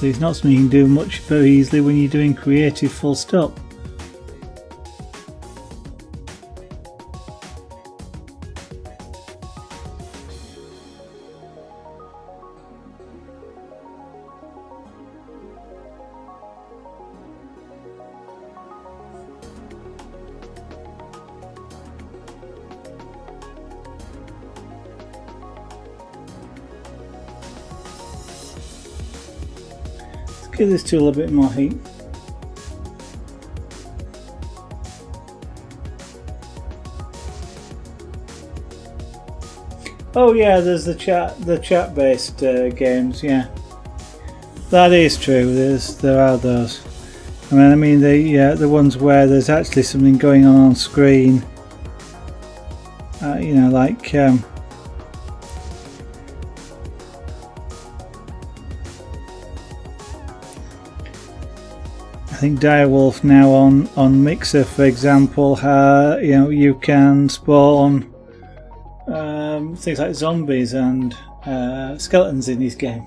S1: Obviously, it's not something you can do much very easily when you're doing creative full stop. Give this tool a bit more heat. Oh yeah, there's the chat based games. Yeah, that is true. There are those. I mean the ones where there's actually something going on screen. You know, like. I think Direwolf now on Mixer, for example, you know, you can spawn things like zombies and skeletons in his game.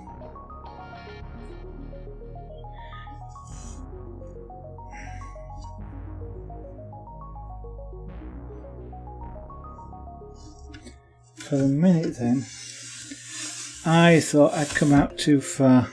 S1: For a minute then, I thought I'd come out too far.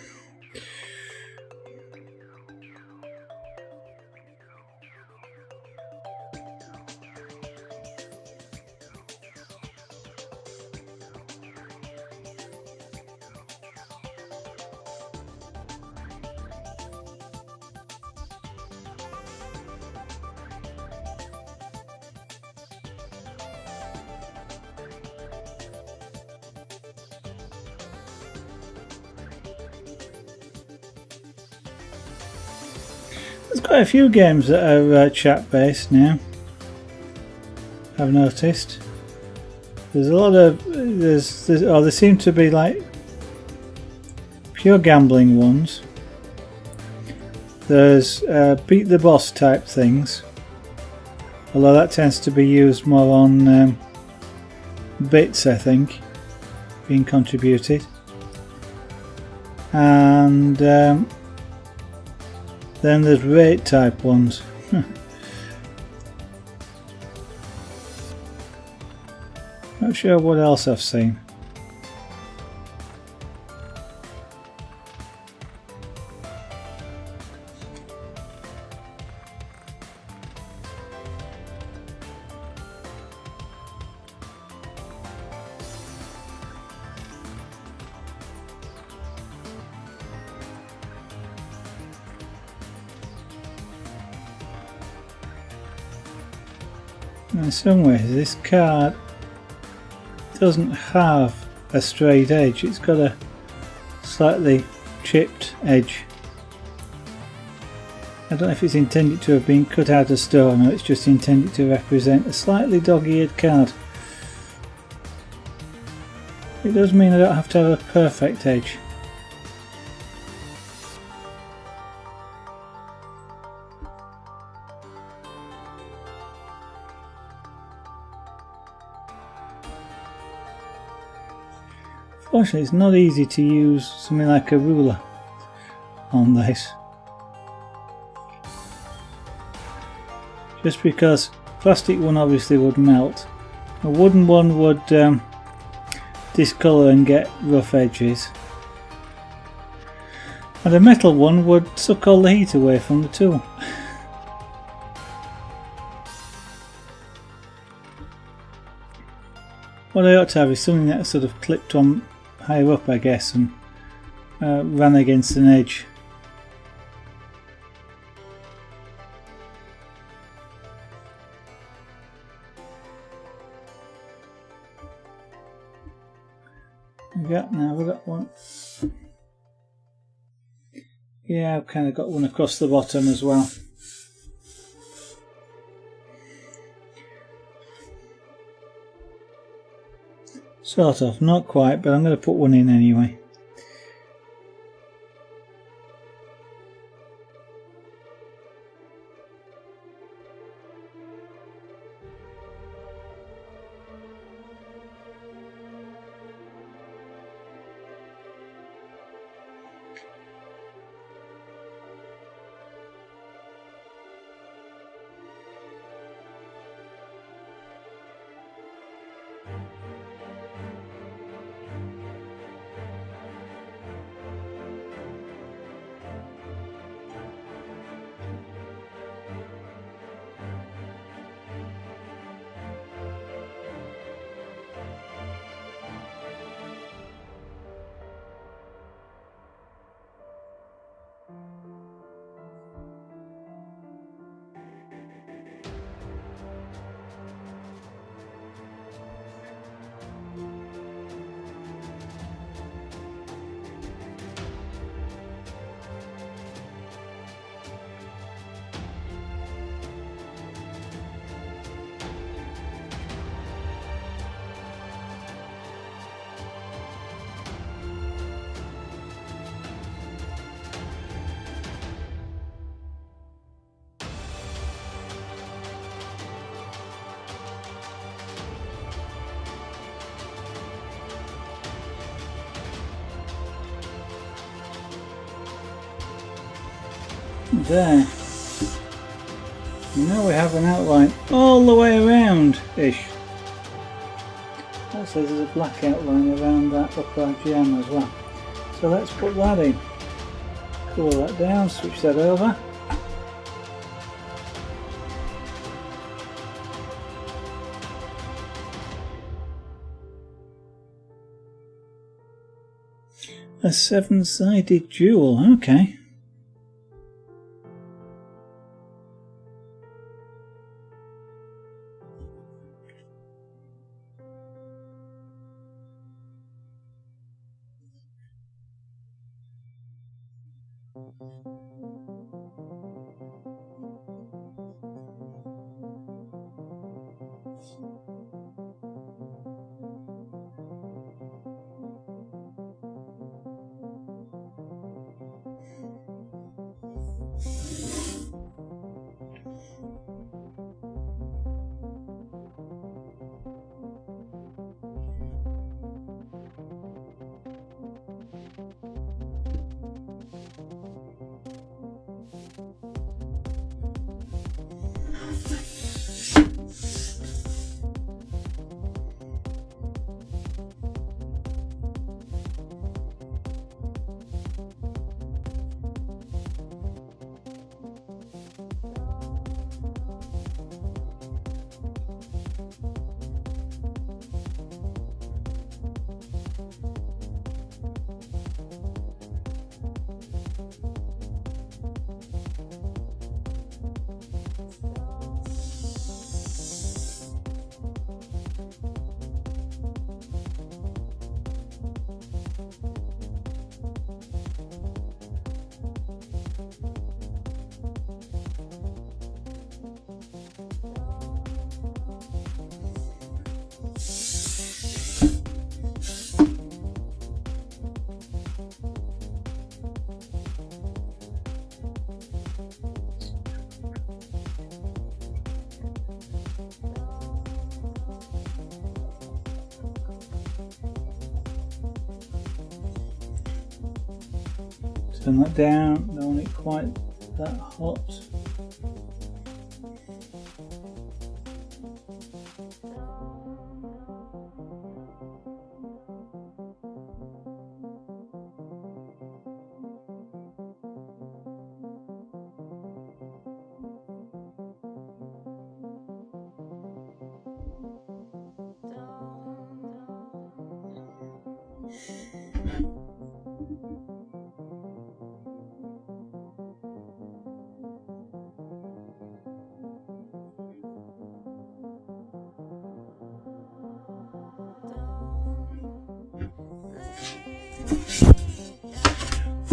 S1: There's quite a few games that are chat based now, I've noticed. There's a lot of there seem to be like pure gambling ones. There's beat the boss type things, although that tends to be used more on bits, I think, being contributed. And then there's rate type ones. Not sure what else I've seen. In some ways this card doesn't have a straight edge, it's got a slightly chipped edge. I don't know if it's intended to have been cut out of stone or it's just intended to represent a slightly dog-eared card. It does mean I don't have to have a perfect edge. Fortunately, it's not easy to use something like a ruler on this. Just because plastic one obviously would melt. A wooden one would discolour and get rough edges. And a metal one would suck all the heat away from the tool. What I ought to have is something that sort of clipped on higher up, I guess, and ran against an edge. Now we've got one. Yeah, I've kind of got one across the bottom as well. Sort of, not quite, but I'm going to put one in anyway. There. Now we have an outline all the way around-ish. That says there's a black outline around that upper gem as well. So let's put that in. Cool that down, switch that over. A 7-sided jewel, okay. Turn that down, don't want it quite that hot.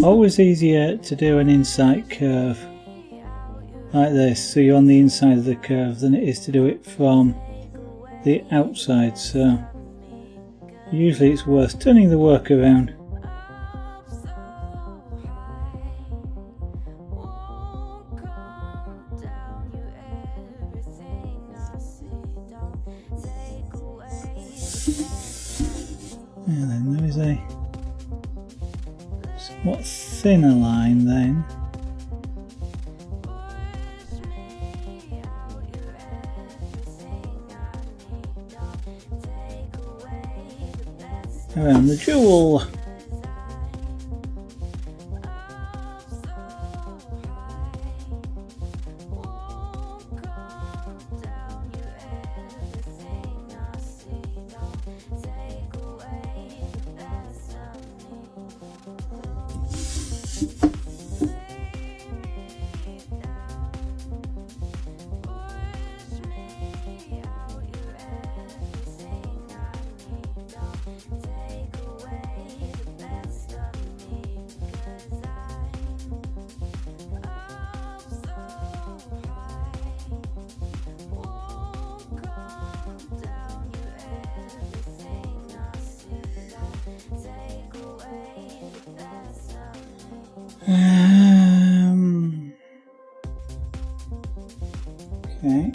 S1: Always easier to do an insight curve like this, so you're on the inside of the curve, than it is to do it from the outside, so usually it's worth turning the work around. And then there is a somewhat thinner line then. Around the jewel. Okay.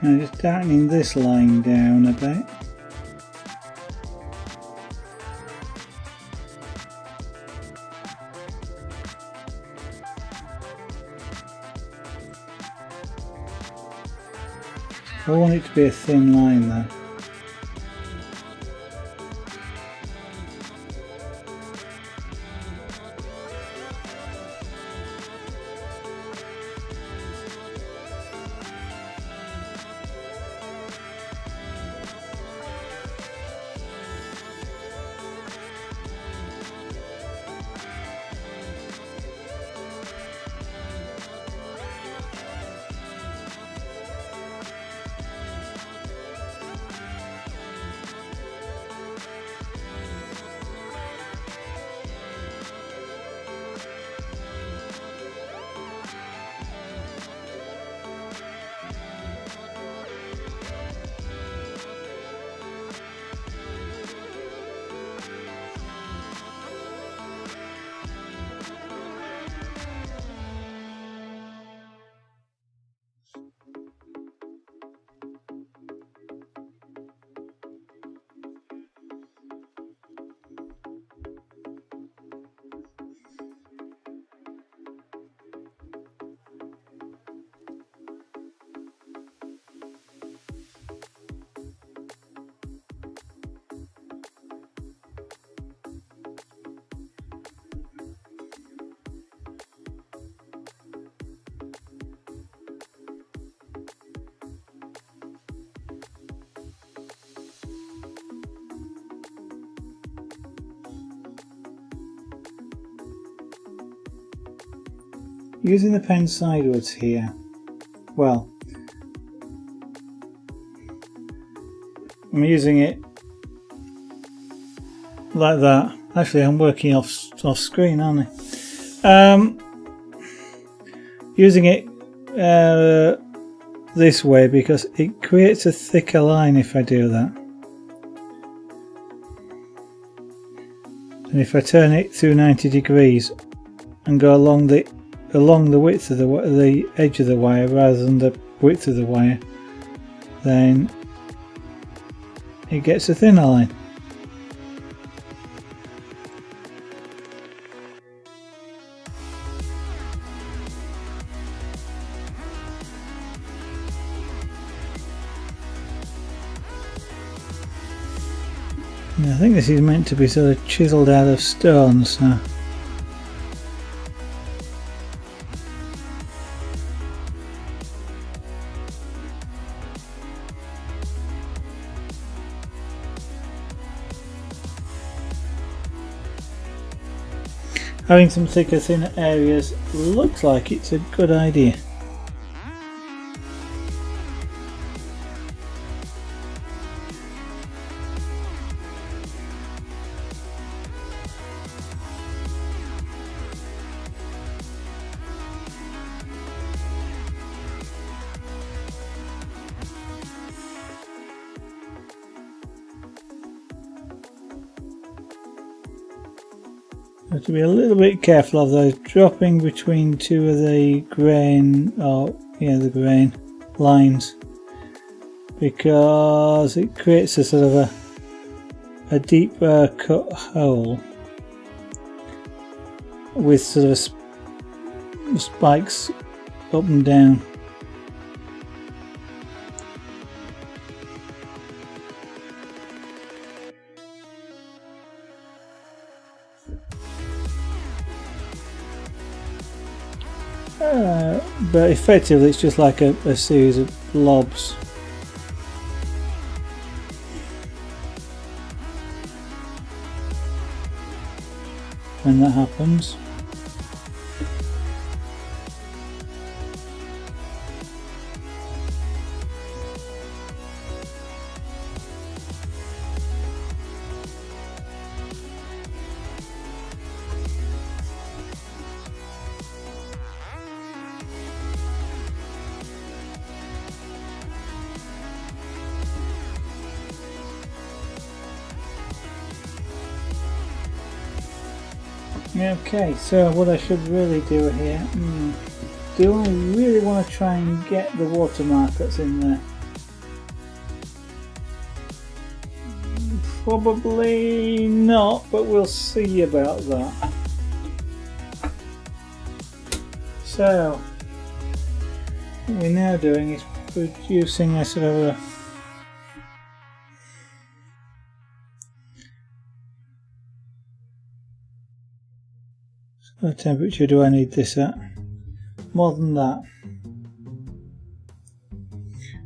S1: Now just darkening this line down a bit. I want it to be a thin line though. Using the pen sideways here, well, I'm using it like that. Actually, I'm working off screen, aren't I? Using it this way because it creates a thicker line if I do that. And if I turn it through 90 degrees and go along the width of the edge of the wire rather than the width of the wire, then it gets a thinner line. And I think this is meant to be sort of chiselled out of stone, so having some thicker, thinner areas looks like it's a good idea. Have to be a little bit careful of those dropping between two of the grain, the grain lines, because it creates a sort of a deeper cut hole with sort of spikes up and down. But effectively it's just like a series of blobs. When that happens. Okay, so what I should really do here, do I really want to try and get the watermark that's in there? Probably not, but we'll see about that. So, what we're now doing is producing a sort of a what temperature do I need this at? More than that.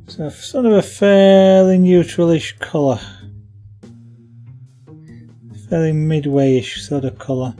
S1: So sort of a fairly neutralish colour. Fairly midway-ish sort of colour.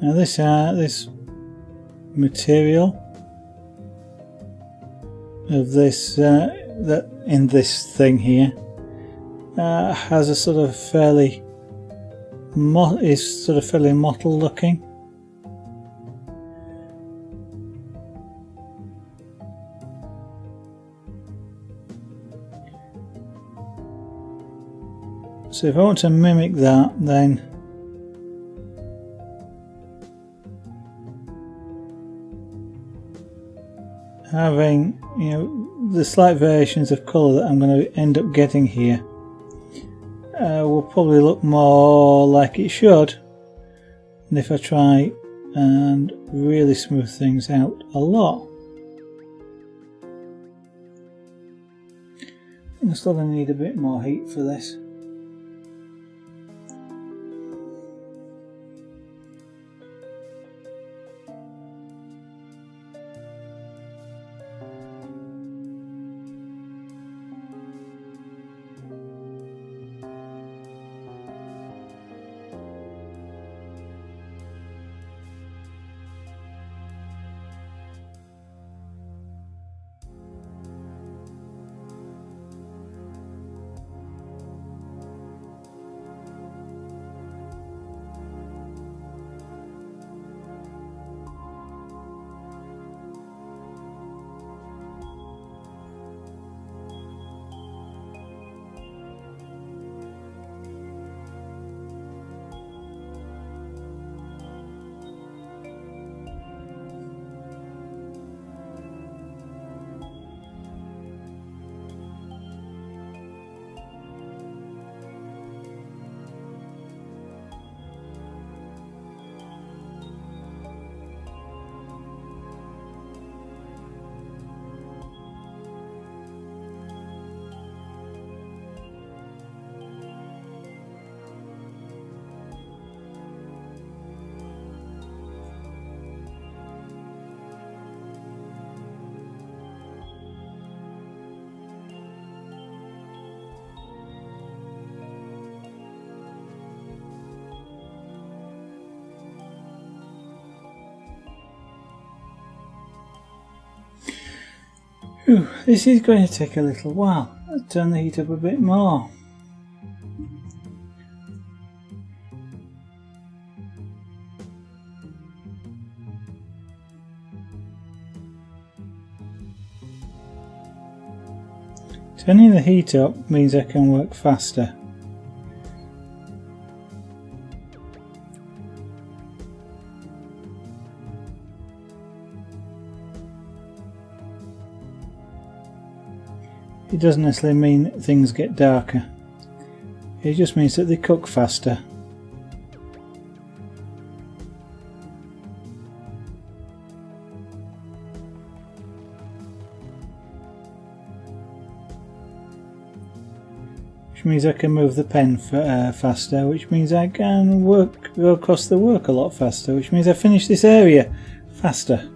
S1: Now this material of this that in this thing here has a sort of fairly fairly mottled looking. So if I want to mimic that, then having, you know, the slight variations of colour that I'm going to end up getting here will probably look more like it should than if I try and really smooth things out a lot. I'm still going to need a bit more heat for this. Whew, this is going to take a little while. Let's turn the heat up a bit more. Turning the heat up means I can work faster. It doesn't necessarily mean things get darker. It just means that they cook faster. which means I can move the pen faster, which means I can go across the work a lot faster, which means I finish this area faster.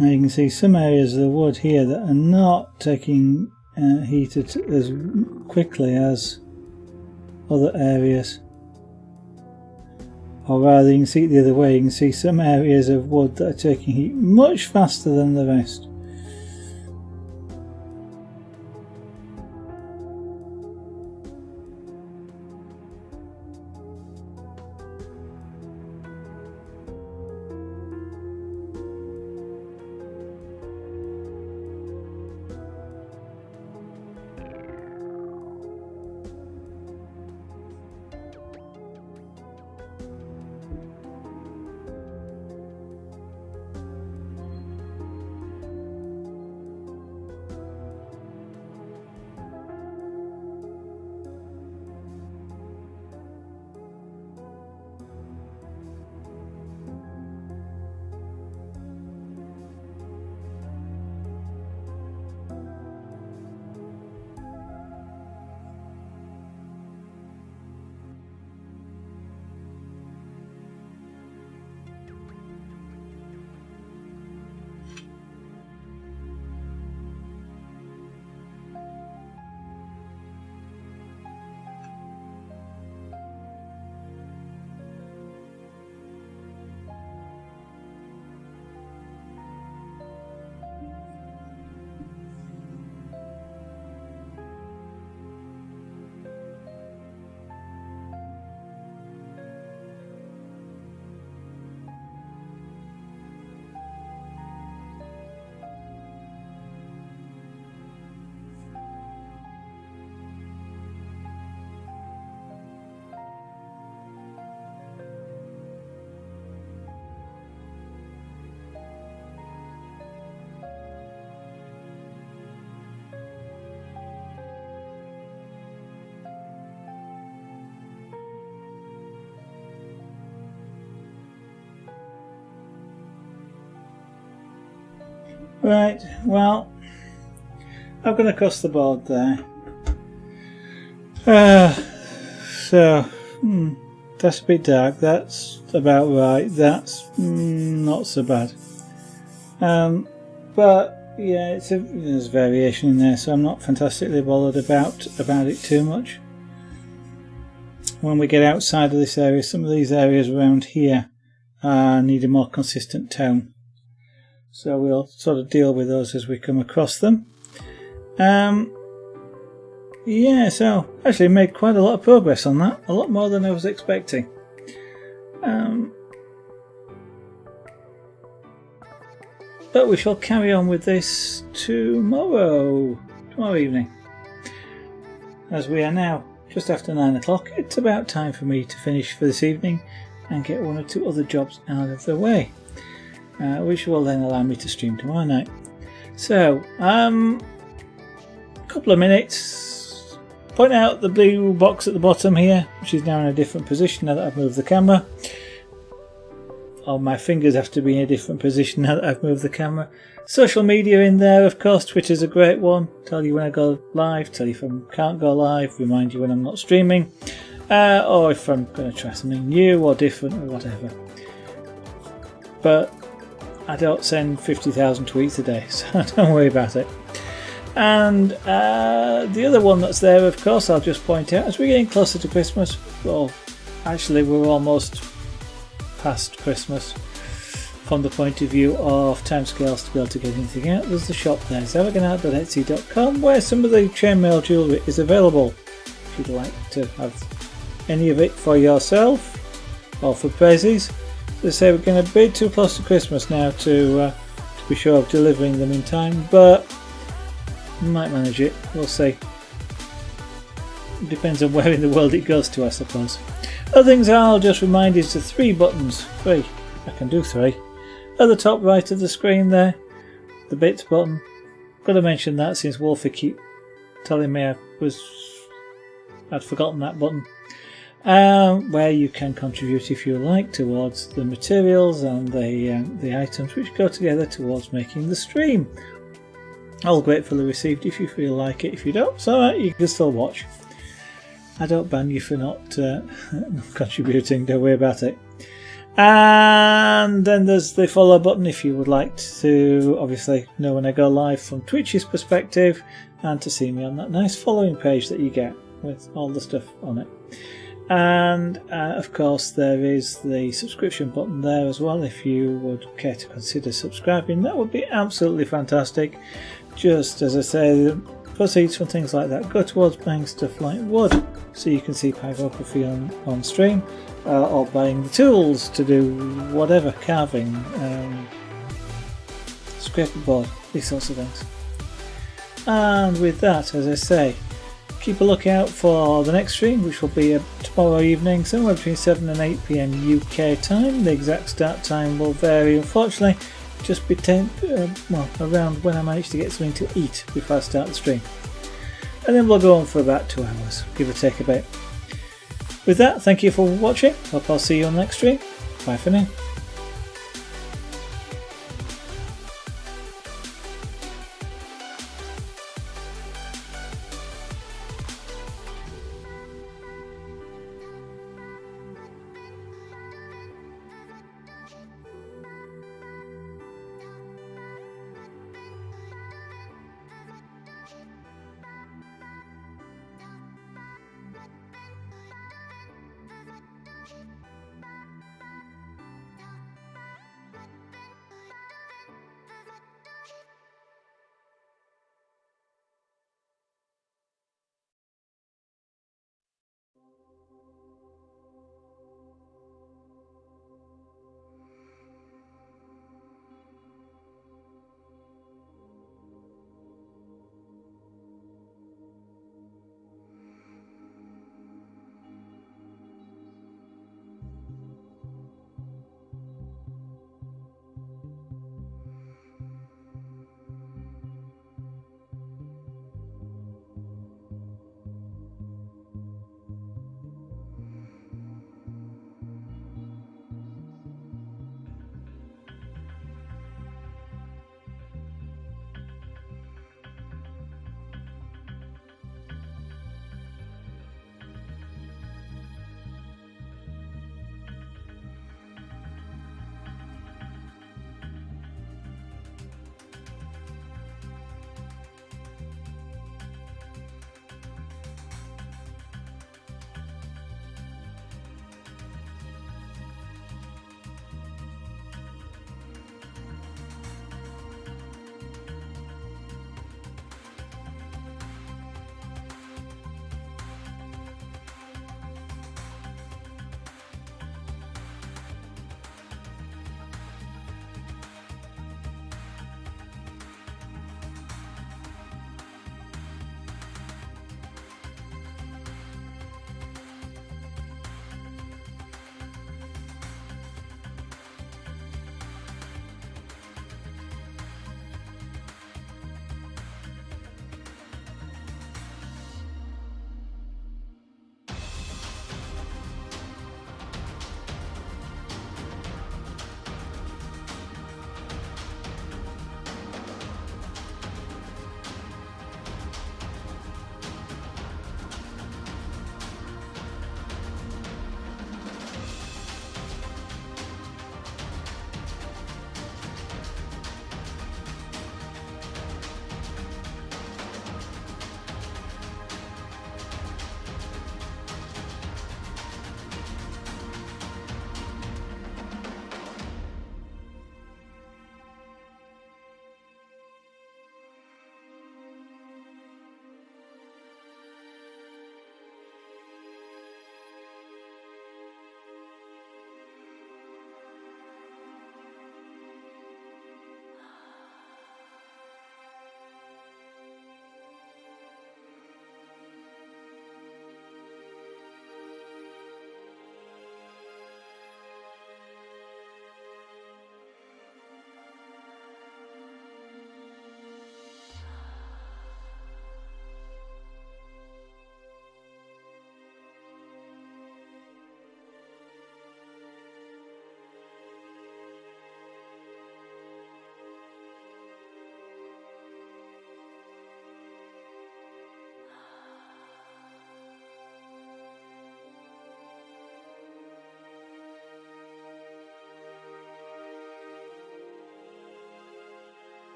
S1: Now you can see some areas of the wood here that are not taking heat as quickly as other areas. Or rather, you can see it the other way, you can see some areas of wood that are taking heat much faster than the rest. Right, well, I've gone across the board there. That's a bit dark. That's about right. That's not so bad. But yeah, there's variation in there, so I'm not fantastically bothered about it too much. When we get outside of this area, some of these areas around here need a more consistent tone. So we'll sort of deal with those as we come across them. Yeah, so actually made quite a lot of progress on that, a lot more than I was expecting. But we shall carry on with this tomorrow evening. As we are now just after 9 o'clock, it's about time for me to finish for this evening and get one or two other jobs out of the way. Which will then allow me to stream tomorrow night. So, a couple of minutes. Point out the blue box at the bottom here, which is now in a different position now that I've moved the camera. Or my fingers have to be in a different position now that I've moved the camera. Social media in there, of course. Twitter's a great one. Tell you when I go live, tell you if I can't go live, remind you when I'm not streaming. Or if I'm going to try something new or different or whatever. But I don't send 50,000 tweets a day, so don't worry about it. And the other one that's there, of course, I'll just point out, as we're getting closer to Christmas, well, actually we're almost past Christmas from the point of view of timescales to be able to get anything out. There's the shop there, zavaganart.etsy.com, where some of the chainmail jewellery is available if you'd like to have any of it for yourself or for prizes. As I say, we're getting a bit too close to Christmas now to be sure of delivering them in time, but we might manage it. We'll see. It depends on where in the world it goes to, I suppose. Other things I'll just remind you is the 3 buttons. 3. I can do 3. At the top right of the screen there, the bits button. Got to mention that since Wolfie keep telling me I'd forgotten that button. Where you can contribute if you like towards the materials and the items which go together towards making the stream. All gratefully received if you feel like it. If you don't, it's alright, you can still watch. I don't ban you for not contributing, don't worry about it. And then there's the follow button if you would like to obviously know when I go live from Twitch's perspective, and to see me on that nice following page that you get with all the stuff on it. And of course there is the subscription button there as well. If you would care to consider subscribing, that would be absolutely fantastic. Just as I say, the proceeds from things like that go towards buying stuff like wood, so you can see Pyrography on stream, or buying the tools to do whatever, carving, scraper board, these sorts of things. And with that, as I say, keep a lookout for the next stream, which will be tomorrow evening, somewhere between 7 and 8 PM UK time. The exact start time will vary, unfortunately, just be around when I manage to get something to eat before I start the stream. And then we'll go on for about 2 hours, give or take a bit. With that, thank you for watching. Hope I'll see you on the next stream. Bye for now.